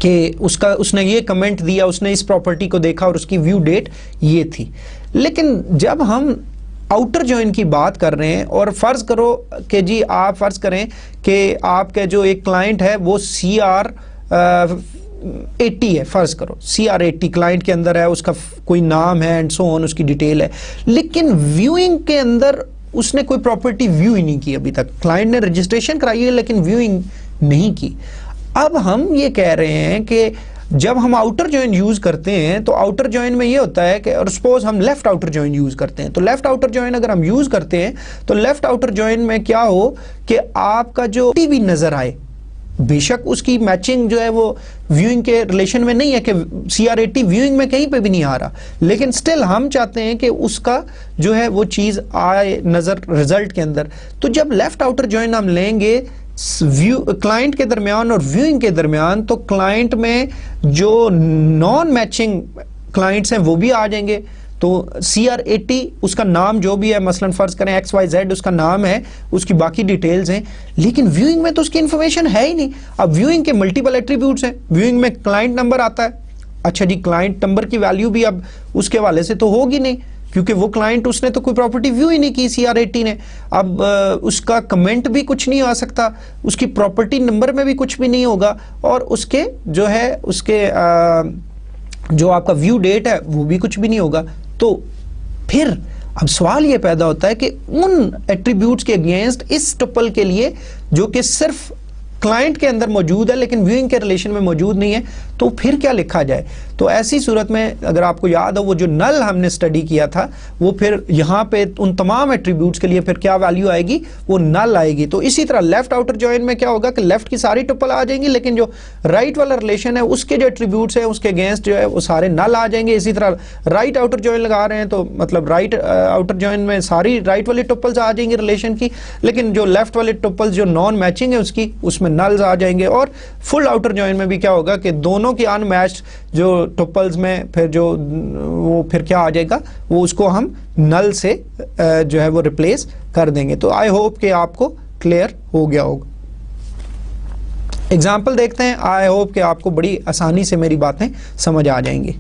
कि उसने ये कमेंट दिया, उसने इस प्रॉपर्टी को देखा और उसकी व्यू डेट ये थी। लेकिन जब हम आउटर जॉइन की बात कर रहे हैं और फर्ज करो कि जी आप फर्ज करें कि आपके जो एक क्लाइंट है वो CR80 है, फर्ज करो CR80 क्लाइंट के अंदर है, उसका कोई नाम है एंड सो ऑन, उसकी डिटेल है, लेकिन व्यूइंग के अंदर उसने कोई प्रॉपर्टी व्यू ही नहीं की अभी तक। क्लाइंट ने रजिस्ट्रेशन कराई है लेकिन व्यूइंग नहीं की। अब हम ये कह रहे हैं कि जब हम आउटर जॉइन यूज करते हैं तो आउटर जॉइन में ये होता है कि, और सपोज हम लेफ्ट आउटर जॉइन यूज करते हैं, तो लेफ्ट आउटर जॉइन अगर हम यूज करते हैं तो लेफ्ट आउटर जॉइन में क्या हो कि आपका जो टीवी नजर आए, बेशक उसकी मैचिंग जो है वो व्यूइंग के रिलेशन में नहीं है कि CR80 व्यूइंग में कहीं पे भी नहीं आ रहा, लेकिन स्टिल हम चाहते हैं कि उसका जो है वो चीज आए नजर रिजल्ट के अंदर। तो जब लेफ्ट आउटर जॉइन हम लेंगे व्यू क्लाइंट के दरमियान और व्यूइंग के दरमियान, तो क्लाइंट में जो नॉन मैचिंग क्लाइंट्स हैं वो भी आ जाएंगे। तो CR80 उसका नाम जो भी है, मसलन फर्ज करें XYZ उसका नाम है, उसकी बाकी डिटेल्स हैं, लेकिन व्यूइंग में तो उसकी इंफॉर्मेशन है ही नहीं। अब व्यूइंग के मल्टीपल एट्रीब्यूट्स हैं, व्यूइंग में क्लाइंट नंबर आता है, अच्छा जी क्लाइंट नंबर की वैल्यू भी अब उसके हवाले से तो होगी नहीं, क्योंकि वो क्लाइंट उसने तो कोई प्रॉपर्टी व्यू ही नहीं की CR80 ने। अब उसका कमेंट भी कुछ नहीं आ सकता, उसकी प्रॉपर्टी नंबर में भी कुछ भी नहीं होगा, और उसके जो है उसके जो आपका व्यू डेट है वो भी कुछ भी नहीं होगा। तो फिर अब सवाल ये पैदा होता है कि उन एट्रीब्यूट्स के अगेंस्ट इस टपल के लिए जो कि सिर्फ क्लाइंट के अंदर मौजूद है लेकिन व्यूइंग के रिलेशन में मौजूद नहीं है, तो फिर क्या लिखा जाए? तो ऐसी सूरत में अगर आपको याद हो वो जो नल हमने स्टडी किया था, वो फिर यहाँ पे उन तमाम एट्रीब्यूट्स के लिए फिर क्या वैल्यू आएगी? वो नल आएगी। तो इसी तरह लेफ्ट आउटर जॉइन में क्या होगा कि लेफ्ट की सारी टपल आ जाएंगी, लेकिन जो राइट वाला रिलेशन है उसके जो एट्रीब्यूट्स है उसके अगेंस्ट जो है वो सारे नल आ जाएंगे। इसी तरह राइट आउटर जॉइन लगा रहे हैं तो मतलब राइट आउटर जॉइन में सारी राइट वाली टपल्स आ जाएंगी रिलेशन की, लेकिन जो लेफ्ट वाले टपल्स जो नॉन मैचिंग है उसकी उसमें नल्स आ जाएंगे। और फुल आउटर जॉइन में भी क्या होगा कि दोनों की अनमैच्ड जो टपल्स में फिर जो वो फिर क्या आ जाएगा, वो उसको हम नल से जो है वो रिप्लेस कर देंगे। तो आई होप कि आपको क्लियर हो गया होगा। एग्जाम्पल देखते हैं, आई होप कि आपको बड़ी आसानी से मेरी बातें समझ आ जाएंगी।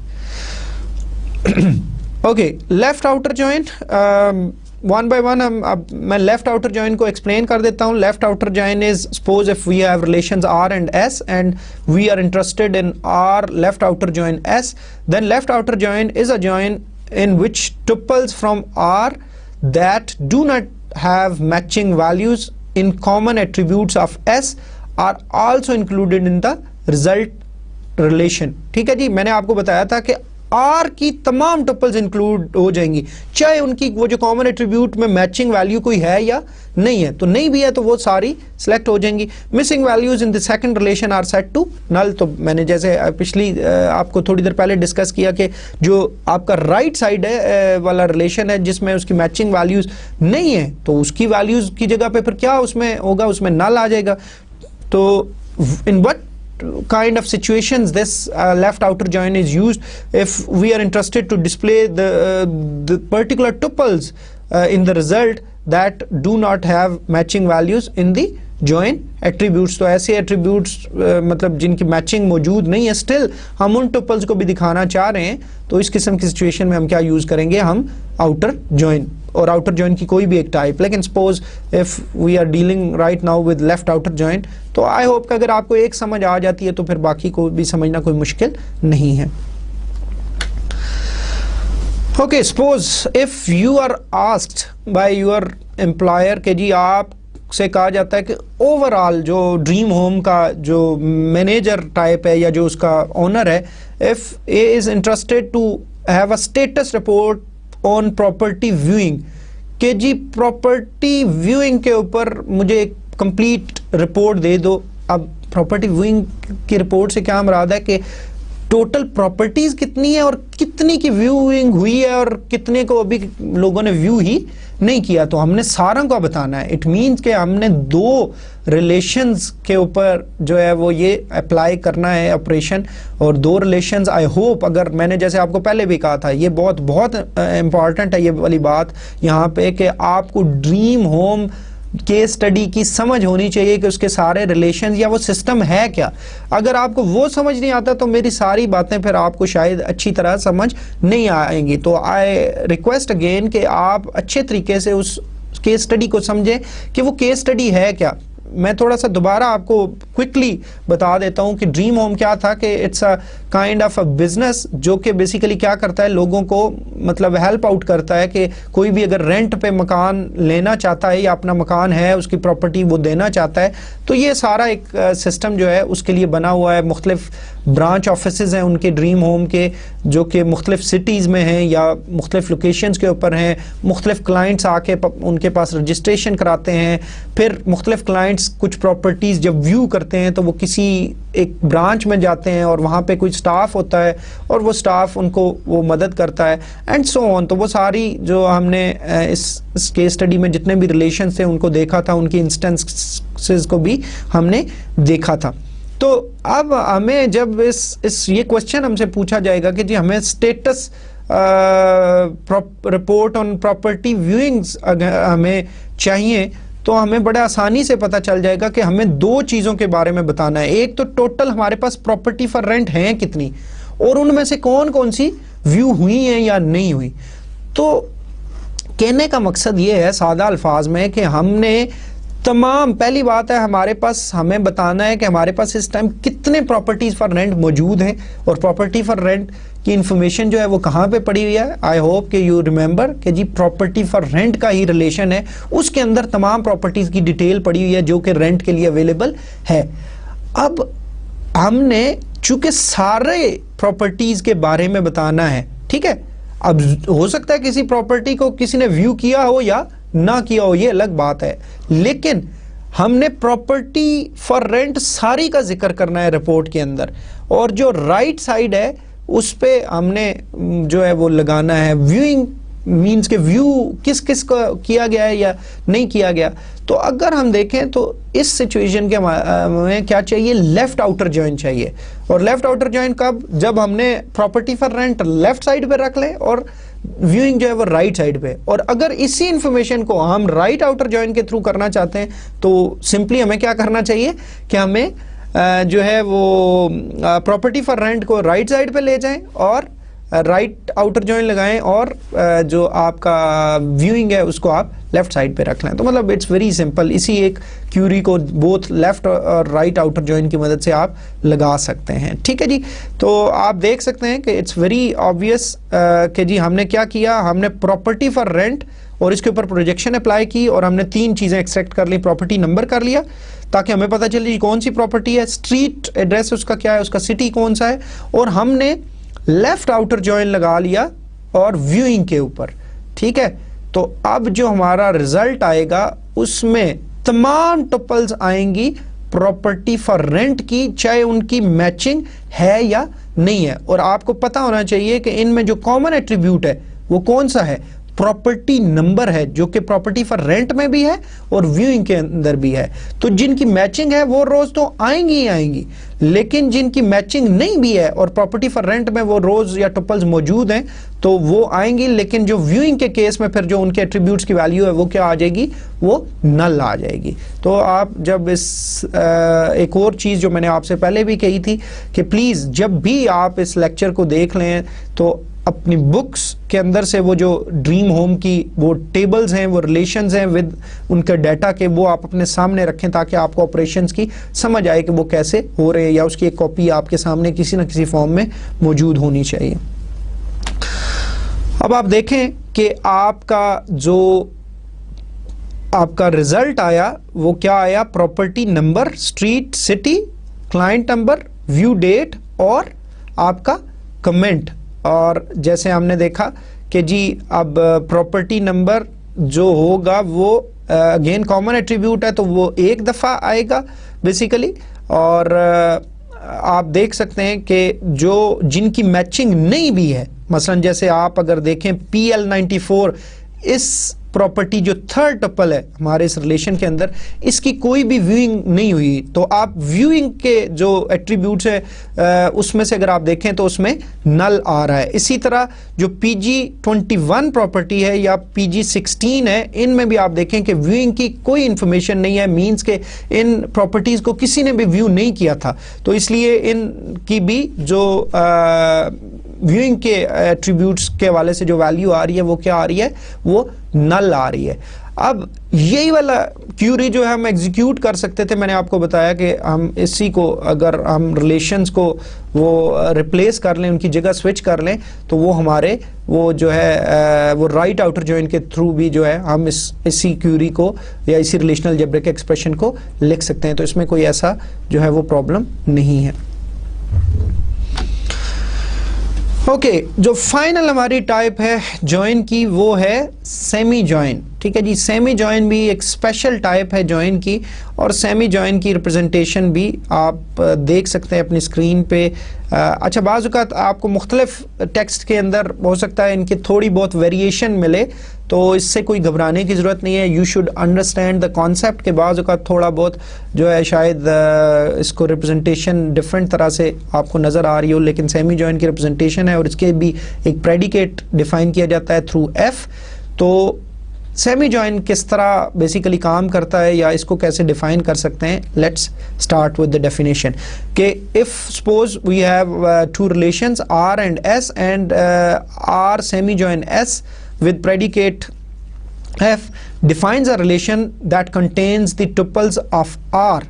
Okay, left outer join one by one अब मैं लेफ्ट आउटर जॉइन को एक्सप्लेन कर देता हूँ। Left outer join is suppose if we have relations R and S and we are interested in R left outer join S, then left outer join is a join in which tuples from R that do not have matching values in common attributes of S are also included in the result relation। ठीक है जी, मैंने आपको बताया था कि R की तमाम टपल्स इंक्लूड हो जाएंगी, चाहे उनकी वो जो कॉमन एट्रीब्यूट में मैचिंग वैल्यू कोई है या नहीं है, तो नहीं भी है तो वो सारी सिलेक्ट हो जाएंगी। Missing values in the second relation are set to null. तो मैंने जैसे पिछली आपको थोड़ी देर पहले डिस्कस किया कि जो आपका राइट साइड है वाला रिलेशन है जिसमें उसकी मैचिंग वैल्यूज नहीं है, तो उसकी वैल्यूज की जगह पे फिर क्या उसमें होगा, उसमें नल आ जाएगा। तो in what kind of situations this left outer join is used? If we are interested to display the particular tuples in the result that do not have matching values in the join attributes, तो ऐसे attributes मतलब जिनकी मैचिंग मौजूद नहीं है, स्टिल हम उन टपल्स को भी दिखाना चाह रहे हैं, तो इस किस्म की सिचुएशन में हम क्या यूज करेंगे? हम आउटर जॉइन, और आउटर जॉइन की कोई भी एक टाइप। लेकिन suppose if we are dealing right now with left outer join, तो आई होप कि अगर आपको एक समझ आ जाती है तो फिर बाकी को भी समझना कोई मुश्किल नहीं है। Okay, suppose if you are asked by your employer कि जी आप से कहा जाता है कि ओवरऑल जो ड्रीम होम का जो मैनेजर टाइप है या जो उसका ओनर है, if A is interested to have a status report on property viewing, कि जी प्रॉपर्टी व्यूइंग के ऊपर मुझे एक कंप्लीट रिपोर्ट दे दो। अब प्रॉपर्टी व्यूइंग की रिपोर्ट से क्या मुराद है कि टोटल प्रॉपर्टीज कितनी है और कितनी की व्यूइंग हुई है और कितने को अभी लोगों ने व्यू ही नहीं किया, तो हमने सारा को बताना है। इट मीन्स कि हमने दो रिलेशंस के ऊपर जो है वो ये अप्लाई करना है ऑपरेशन, और दो रिलेशंस आई होप, अगर मैंने जैसे आपको पहले भी कहा था, ये बहुत बहुत इंपॉर्टेंट है ये वाली बात यहाँ पे कि आपको ड्रीम होम केस स्टडी की समझ होनी चाहिए कि उसके सारे रिलेशन या वो सिस्टम है क्या। अगर आपको वो समझ नहीं आता तो मेरी सारी बातें फिर आपको शायद अच्छी तरह समझ नहीं आएंगी। तो आई रिक्वेस्ट अगेन कि आप अच्छे तरीके से उस केस स्टडी को समझें कि वो केस स्टडी है क्या। मैं थोड़ा सा दोबारा आपको क्विकली बता देता हूं कि ड्रीम होम क्या था, कि it's a kind of a business जो कि बेसिकली क्या करता है, लोगों को मतलब हेल्प आउट करता है कि कोई भी अगर रेंट पे मकान लेना चाहता है या अपना मकान है उसकी प्रॉपर्टी वो देना चाहता है, तो ये सारा एक सिस्टम जो है उसके लिए बना हुआ है। मुख्तलिफ ब्रांच ऑफिसेज हैं उनके ड्रीम होम के, जो कि मुख्तलिफ सिटीज़ में हैं या मुख्तलिफ लोकेशंस के ऊपर हैं। मुख्तलिफ क्लाइंट्स आके उनके पास रजिस्ट्रेशन कराते हैं, फिर मुख्तलिफ क्लाइंट्स कुछ प्रॉपर्टीज़ जब व्यू करते हैं तो वो किसी एक ब्रांच में जाते हैं और वहाँ पे कोई स्टाफ होता है और वो स्टाफ उनको वो मदद करता है एंड सो ऑन। तो वो सारी जो हमने इस केस स्टडी में जितने भी रिलेशन थे उनको देखा था, उनकी इंस्टेंसेस को भी हमने देखा था। तो अब हमें जब इस ये क्वेश्चन हमसे पूछा जाएगा कि जी हमें स्टेटस रिपोर्ट ऑन प्रॉपर्टी व्यूइंग्स हमें चाहिए, तो हमें बड़े आसानी से पता चल जाएगा कि हमें दो चीज़ों के बारे में बताना है। एक तो टोटल हमारे पास प्रॉपर्टी फॉर रेंट हैं कितनी, और उनमें से कौन कौन सी व्यू हुई हैं या नहीं हुई। तो कहने का मकसद ये है सादा अल्फाज में कि हमने तमाम, पहली बात है हमारे पास हमें बताना है कि हमारे पास इस टाइम कितने प्रॉपर्टीज फॉर रेंट मौजूद हैं और प्रॉपर्टी फॉर रेंट की इंफॉर्मेशन जो है वो कहाँ पे पड़ी हुई है। आई होप कि यू रिमेंबर कि जी प्रॉपर्टी फॉर रेंट का ही रिलेशन है, उसके अंदर तमाम प्रॉपर्टीज की डिटेल पड़ी हुई है जो कि रेंट के लिए अवेलेबल है। अब हमने चूंकि सारे प्रॉपर्टीज के बारे में बताना है, ठीक है। अब हो सकता है किसी प्रॉपर्टी को किसी ने व्यू किया हो या ना किया हो, ये अलग बात है, लेकिन हमने प्रॉपर्टी फॉर रेंट सारी का जिक्र करना है रिपोर्ट के अंदर। और जो राइट साइड है उस पे हमने जो है वो लगाना है व्यूइंग, मींस के व्यू किस किस को किया गया है या नहीं किया गया। तो अगर हम देखें तो इस सिचुएशन के हमें क्या चाहिए, लेफ्ट आउटर जॉइन चाहिए। और लेफ्ट आउटर जॉइन कब, जब हमने property for rent left side पे रख लें और व्यूइंग जो है वो राइट साइड पे। और अगर इसी इंफॉर्मेशन को हम राइट आउटर जॉइन के थ्रू करना चाहते हैं तो सिंपली हमें क्या करना चाहिए कि हमें जो है वो प्रॉपर्टी फॉर रेंट को राइट साइड पे ले जाएं और राइट आउटर जॉइन लगाएं, और जो आपका व्यूइंग है उसको आप लेफ्ट साइड पे रख लें। तो मतलब इट्स वेरी सिंपल, इसी एक क्यूरी को बोथ लेफ्ट और राइट आउटर जॉइन की मदद से आप लगा सकते हैं, ठीक है जी। तो आप देख सकते हैं कि इट्स वेरी ऑब्वियस कि जी हमने क्या किया, हमने प्रॉपर्टी फॉर रेंट और इसके ऊपर प्रोजेक्शन अप्लाई की और हमने तीन चीज़ें एक्सट्रैक्ट कर ली। प्रॉपर्टी नंबर कर लिया ताकि हमें पता चले कौन सी प्रॉपर्टी है, स्ट्रीट एड्रेस उसका क्या है, उसका सिटी कौन सा है, और हमने लेफ्ट आउटर जॉइन लगा लिया और व्यूइंग के ऊपर, ठीक है। तो अब जो हमारा रिजल्ट आएगा उसमें तमाम टपल्स आएंगी प्रॉपर्टी फॉर रेंट की, चाहे उनकी मैचिंग है या नहीं है। और आपको पता होना चाहिए कि इनमें जो कॉमन एट्रीब्यूट है वो कौन सा है, प्रॉपर्टी नंबर है, जो कि प्रॉपर्टी फॉर रेंट में भी है और व्यूइंग के अंदर भी है। तो जिनकी मैचिंग है वो रोज तो आएंगी ही आएंगी, लेकिन जिनकी मैचिंग नहीं भी है और प्रॉपर्टी फॉर रेंट में वो रोज या टपल्स मौजूद हैं तो वो आएंगी, लेकिन जो व्यूइंग के केस में फिर जो उनके एट्रीब्यूट्स की वैल्यू है वो क्या आ जाएगी, वो नल आ जाएगी। तो आप जब इस एक और चीज़ जो मैंने आपसे पहले भी कही थी कि प्लीज़ जब भी आप इस लेक्चर को देख लें तो अपनी बुक्स के अंदर से वो जो ड्रीम होम की वो टेबल्स हैं, वो रिलेशंस हैं विद उनके डाटा के, वो आप अपने सामने रखें ताकि आपको ऑपरेशंस की समझ आए कि वो कैसे हो रहे हैं, या उसकी एक कॉपी आपके सामने किसी न किसी फॉर्म में मौजूद होनी चाहिए। अब आप देखें कि आपका जो आपका रिजल्ट आया वो क्या आया, property number, street, city, client number, view date और आपका कमेंट। और जैसे हमने देखा कि जी अब प्रॉपर्टी नंबर जो होगा वो अगेन कॉमन एट्रीब्यूट है तो वो एक दफ़ा आएगा बेसिकली। और आप देख सकते हैं कि जो जिनकी मैचिंग नहीं भी है, मसलन जैसे आप अगर देखें PL94, इस प्रॉपर्टी जो थर्ड टपल है हमारे इस रिलेशन के अंदर, इसकी कोई भी व्यूइंग नहीं हुई, तो आप व्यूइंग के जो एट्रीब्यूट्स है उसमें से अगर आप देखें तो उसमें नल आ रहा है। इसी तरह जो PG21 प्रॉपर्टी है या PG16 है, इनमें भी आप देखें कि व्यूइंग की कोई इंफॉर्मेशन नहीं है, मींस के इन प्रॉपर्टीज को किसी ने भी व्यू नहीं किया था, तो इसलिए इनकी भी जो व्यूइंग के एट्रीब्यूट्स के हवाले से जो वैल्यू आ रही है वो क्या आ रही है, वो नल आ रही है। अब यही वाला क्यूरी जो है हम एग्जीक्यूट कर सकते थे, मैंने आपको बताया कि हम इसी को अगर हम रिलेशंस को वो रिप्लेस कर लें, उनकी जगह स्विच कर लें, तो वो हमारे वो जो है वो राइट आउटर जॉइन के थ्रू भी जो है हम इसी क्यूरी को या इसी रिलेशनल अलजेब्रिक एक्सप्रेशन को लिख सकते हैं। तो इसमें कोई ऐसा जो है वो प्रॉब्लम नहीं है। ओके, जो फाइनल हमारी टाइप है जॉइन की वो है सेमी जॉइन। ठीक है जी, सेमी जॉइन भी एक स्पेशल टाइप है जॉइन की, और सेमी जॉइन की रिप्रेजेंटेशन भी आप देख सकते हैं अपनी स्क्रीन पे। अच्छा, बाज़ औक़ात आपको मुख्तलिफ टेक्स्ट के अंदर हो सकता है इनकी थोड़ी बहुत वेरिएशन मिले, तो इससे कोई घबराने की ज़रूरत नहीं है। You should understand the concept के बाज़ औक़ात थोड़ा बहुत जो है शायद इसको रिप्रेजेंटेशन डिफरेंट तरह से आपको नज़र आ रही हो, लेकिन सेमी जॉइन की रिप्रेजेंटेशन है और इसके भी एक प्रेडिकेट डिफाइन किया जाता है थ्रू एफ। तो सेमी जॉइन किस तरह बेसिकली काम करता है या इसको कैसे डिफाइन कर सकते हैं, let's start with the definition कि if suppose we have two relations R and S and R semi join S with predicate f defines a relation that contains the tuples of r.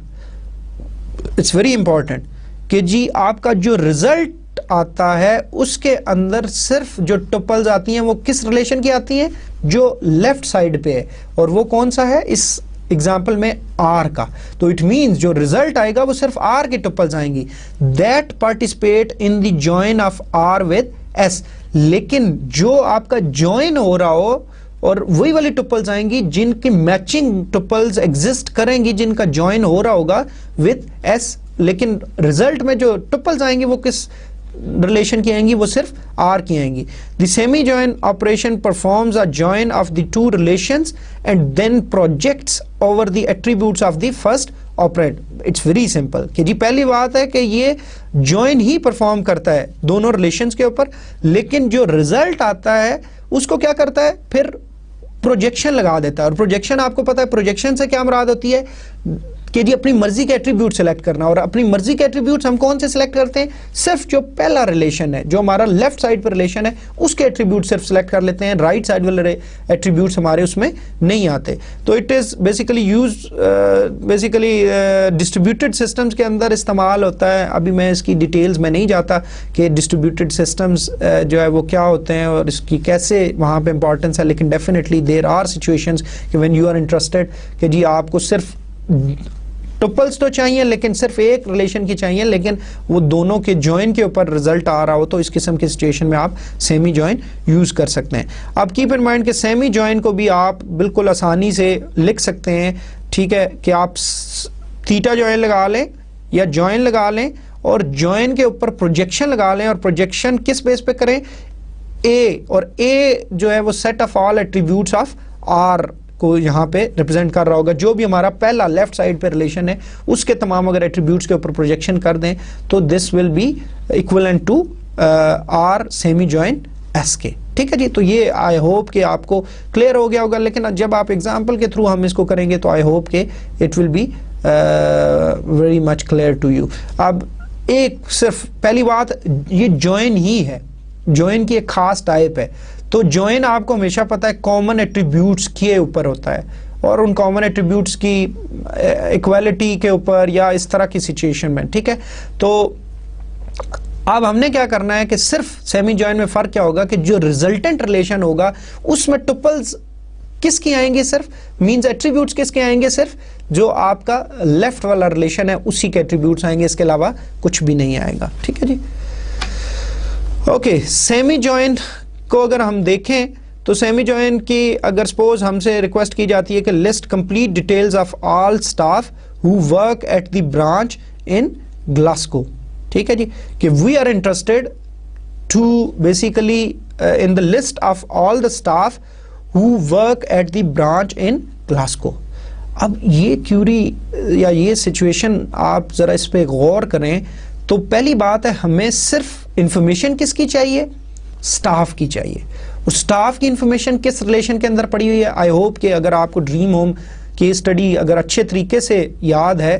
It's very important कि जी आपका जो रिजल्ट आता है उसके अंदर सिर्फ जो टुपल्स आती हैं वो किस रिलेशन की आती हैं, जो लेफ्ट साइड पे है, और वो कौन सा है इस एग्जाम्पल में R का। तो इट मीन्स जो रिजल्ट आएगा वो सिर्फ R के टुपल्स आएंगी that participate in the join of R with S। लेकिन जो आपका जॉइन हो रहा हो और वही वाली टुपल्स आएंगी जिनकी मैचिंग टुपल्स एग्जिस्ट करेंगी, जिनका जॉइन हो रहा होगा विद S, लेकिन रिजल्ट में जो टुपल्स आएंगी वो किस रिलेशन की आएंगी, वो सिर्फ R की आएंगी। The semi join operation performs a join of the two relations and then projects over the attributes of the first operand. It's very simple कि जी पहली बात है कि ये जॉइन ही परफॉर्म करता है दोनों रिलेशंस के ऊपर, लेकिन जो रिजल्ट आता है उसको क्या करता है, फिर प्रोजेक्शन लगा देता है। और प्रोजेक्शन आपको पता है प्रोजेक्शन से क्या मुराद होती है कि जी अपनी मर्जी के एट्रीब्यूट सेलेक्ट करना, और अपनी मर्जी के एट्रीब्यूट्स हम कौन से सिलेक्ट करते हैं, सिर्फ जो पहला रिलेशन है, जो हमारा लेफ्ट साइड पर रिलेशन है उसके एट्रीब्यूट सिर्फ सिलेक्ट कर लेते हैं, राइट साइड वाले एट्रीब्यूट्स हमारे उसमें नहीं आते। तो it is basically use basically distributed systems के अंदर इस्तेमाल होता है। अभी मैं इसकी डिटेल्स में नहीं जाता कि डिस्ट्रीब्यूटेड सिस्टम्स जो है वो क्या होते हैं और इसकी कैसे वहाँ पे इंपॉर्टेंस है, लेकिन डेफिनेटली देयर आर सिचुएशंस कि व्हेन यू आर इंटरेस्टेड कि जी आपको सिर्फ टुपल्स तो चाहिए लेकिन सिर्फ एक रिलेशन की चाहिए, लेकिन वो दोनों के जॉइन के ऊपर रिजल्ट आ रहा हो, तो इस किस्म की सिचुएशन में आप सेमी जॉइन यूज कर सकते हैं। अब कीप इन माइंड कि सेमी जॉइन को भी आप बिल्कुल आसानी से लिख सकते हैं। ठीक है कि आप थीटा जॉइन लगा लें या जॉइन लगा लें और जॉइन के ऊपर प्रोजेक्शन लगा लें, और प्रोजेक्शन किस बेस पे करें, ए, और ए जो है वो set of all attributes of R को यहाँ पे रिप्रेजेंट कर रहा होगा। जो भी हमारा पहला लेफ्ट साइड पे रिलेशन है उसके तमाम अगर एट्रीब्यूट्स के ऊपर प्रोजेक्शन कर दें तो this will be equivalent to R semi join S के। ठीक है जी, तो ये आई होप कि आपको क्लियर हो गया होगा, लेकिन जब आप एग्जाम्पल के थ्रू हम इसको करेंगे तो आई होप कि it will be very much clear to you. अब एक सिर्फ पहली बात, ये जॉइन ही है, जॉइन की एक खास टाइप है। तो जॉइन आपको हमेशा पता है कॉमन एट्रीब्यूट्स के ऊपर होता है, और उन कॉमन एट्रीब्यूट्स की इक्वालिटी के ऊपर या इस तरह की सिचुएशन में। ठीक है, तो अब हमने क्या करना है कि सिर्फ सेमी जॉइन में फ़र्क क्या होगा कि जो रिजल्टेंट रिलेशन होगा उसमें टुपल्स किसके आएंगे? सिर्फ मींस एट्रीब्यूट्स किसके आएंगे? सिर्फ जो आपका लेफ्ट वाला रिलेशन है उसी के एट्रीब्यूट्स आएंगे, इसके अलावा कुछ भी नहीं आएगा। ठीक है जी। ओके, सेमी जॉइन को अगर हम देखें तो सेमी जॉइन की अगर सपोज हमसे रिक्वेस्ट की जाती है कि list complete details of all staff who work at the branch in Glasgow. ठीक है जी, कि we are interested to basically in the list of all the staff who work at the branch in Glasgow. अब ये क्यूरी या ये सिचुएशन आप जरा इस पे गौर करें तो पहली बात है, हमें सिर्फ इंफॉर्मेशन किसकी चाहिए? स्टाफ की चाहिए। और स्टाफ की इंफॉर्मेशन किस रिलेशन के अंदर पड़ी हुई है? आई होप कि अगर आपको ड्रीम होम की स्टडी अगर अच्छे तरीके से याद है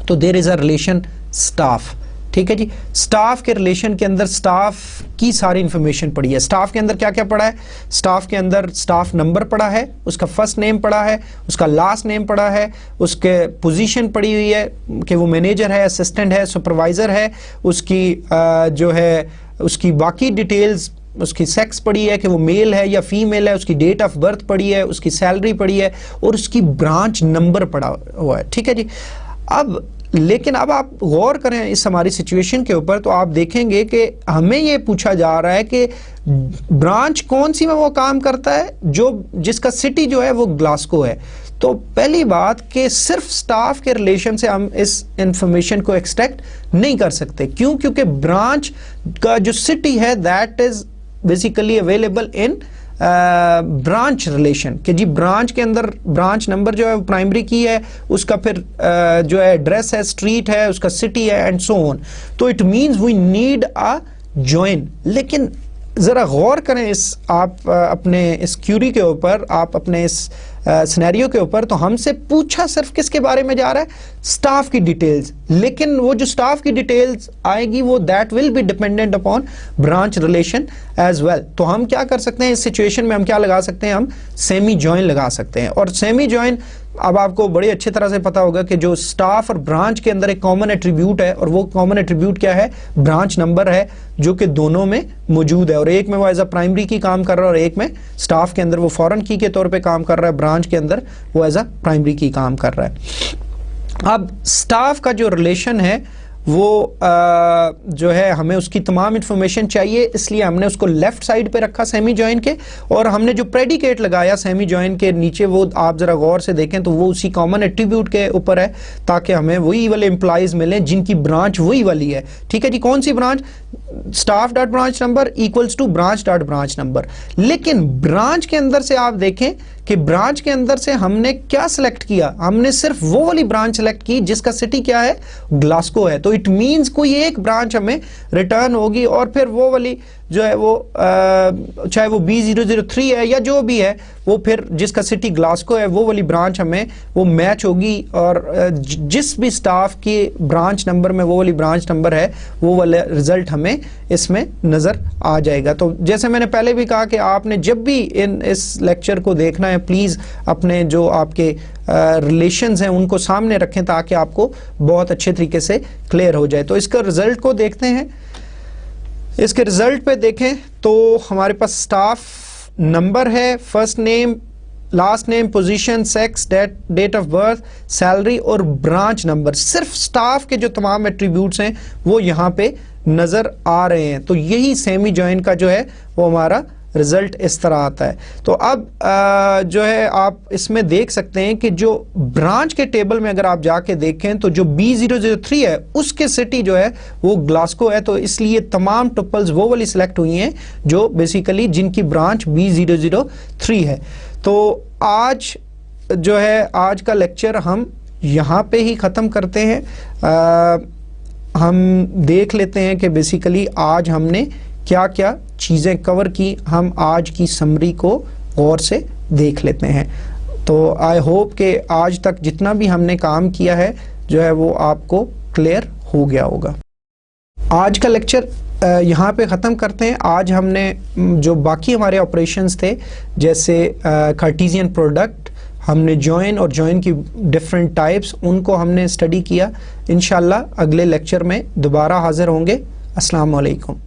तो there is a relation staff. ठीक है जी, स्टाफ के रिलेशन के अंदर स्टाफ की सारी इंफॉर्मेशन पड़ी है। स्टाफ के अंदर क्या क्या पड़ा है? स्टाफ के अंदर स्टाफ नंबर पड़ा है, उसका फर्स्ट नेम पड़ा है, उसका लास्ट नेम पड़ा है, उसके पोजीशन पड़ी हुई है कि वो मैनेजर है, असिस्टेंट है, सुपरवाइजर है, उसकी जो है उसकी बाकी डिटेल्स, उसकी सेक्स पड़ी है कि वो मेल है या फीमेल है, उसकी डेट ऑफ बर्थ पड़ी है, उसकी सैलरी पड़ी है और उसकी ब्रांच नंबर पड़ा हुआ है। ठीक है जी। अब लेकिन अब आप गौर करें इस हमारी सिचुएशन के ऊपर तो आप देखेंगे कि हमें ये पूछा जा रहा है कि ब्रांच कौन सी में वो काम करता है, जो जिसका सिटी जो है वो ग्लासगो है। तो पहली बात कि सिर्फ स्टाफ के रिलेशन से हम इस इंफॉर्मेशन को एक्सट्रैक्ट नहीं कर सकते। क्यों? क्योंकि ब्रांच का जो सिटी है that is basically available in branch relation, कि जी ब्रांच के अंदर ब्रांच नंबर जो है वो प्राइमरी की है, उसका फिर जो है एड्रेस है, स्ट्रीट है, उसका सिटी है एंड सो ऑन। तो it means we need a join. लेकिन जरा गौर करें इस आप अपने इस क्यूरी के ऊपर, आप अपने इस सिनेरियो के ऊपर, तो हमसे पूछा सिर्फ किसके बारे में जा रहा है? स्टाफ की डिटेल्स। लेकिन वो जो स्टाफ की डिटेल्स आएगी वो that will be dependent upon branch relation as well. तो हम क्या कर सकते हैं इस सिचुएशन में? हम क्या लगा सकते हैं? हम सेमी जॉइन लगा सकते हैं। और सेमी जॉइन अब आपको बड़ी अच्छी तरह से पता होगा कि जो स्टाफ और ब्रांच के अंदर एक कॉमन एट्रीब्यूट है, और वो कॉमन एट्रीब्यूट क्या है? ब्रांच नंबर है, जो कि दोनों में मौजूद है। और एक में वो एज अ प्राइमरी की काम कर रहा है और एक में स्टाफ के अंदर वो फॉरेन की के तौर पे काम कर रहा है, ब्रांच के अंदर वो एज अ प्राइमरी की काम कर रहा है। अब स्टाफ का जो रिलेशन है वो जो है हमें उसकी तमाम इंफॉर्मेशन चाहिए, इसलिए हमने उसको लेफ्ट साइड पे रखा सेमी जॉइन के, और हमने जो प्रेडिकेट लगाया सेमी जॉइन के नीचे वो आप जरा गौर से देखें तो वो उसी कॉमन एट्रीब्यूट के ऊपर है, ताकि हमें वही वाले एम्प्लॉइज मिले जिनकी ब्रांच वही वाली है। ठीक है जी, कौन सी branch? Staff dot branch number equals to branch dot branch number. लेकिन ब्रांच के अंदर से आप देखें कि ब्रांच के अंदर से हमने क्या सिलेक्ट किया? हमने सिर्फ वो वाली ब्रांच सेलेक्ट की जिसका सिटी क्या है? ग्लासगो है। तो इट मींस कोई एक ब्रांच हमें रिटर्न होगी और फिर वो वाली जो है वो चाहे वो B003 है या जो भी है, वो फिर जिसका सिटी ग्लासगो है वो वाली ब्रांच हमें वो मैच होगी, और जिस भी स्टाफ की ब्रांच नंबर में वो वाली ब्रांच नंबर है वो वाला रिजल्ट हमें इसमें नज़र आ जाएगा। तो जैसे मैंने पहले भी कहा कि आपने जब भी इस लेक्चर को देखना है प्लीज़ अपने जो आपके रिलेशंस हैं उनको सामने रखें ताकि आपको बहुत अच्छे तरीके से क्लियर हो जाए। तो इसका रिजल्ट को देखते हैं। इसके रिजल्ट पे देखें तो हमारे पास स्टाफ नंबर है, first name, last name, position, sex, date of birth, salary और ब्रांच नंबर। सिर्फ स्टाफ के जो तमाम एट्रीब्यूट्स हैं वो यहाँ पे नज़र आ रहे हैं। तो यही सेमी जॉइन का जो है वो हमारा रिजल्ट इस तरह आता है। तो अब जो है आप इसमें देख सकते हैं कि जो ब्रांच के टेबल में अगर आप जाके देखें तो जो B003 है उसके सिटी जो है वो ग्लासगो है, तो इसलिए तमाम टुपल्स वो वाली सिलेक्ट हुई हैं जो बेसिकली जिनकी ब्रांच B003 है। तो आज जो है आज का लेक्चर हम यहाँ पे ही ख़त्म करते हैं। हम देख लेते हैं कि बेसिकली आज हमने क्या क्या चीज़ें कवर की। हम आज की समरी को गौर से देख लेते हैं। तो आई होप कि आज तक जितना भी हमने काम किया है जो है वो आपको क्लियर हो गया होगा। आज का लेक्चर यहाँ पे ख़त्म करते हैं। आज हमने जो बाकी हमारे ऑपरेशंस थे जैसे कार्टेशियन प्रोडक्ट, हमने जॉइन और जॉइन की डिफरेंट टाइप्स, उनको हमने स्टडी किया। इंशाल्लाह अगले लेक्चर में दोबारा हाज़िर होंगे। अस्सलाम वालेकुम।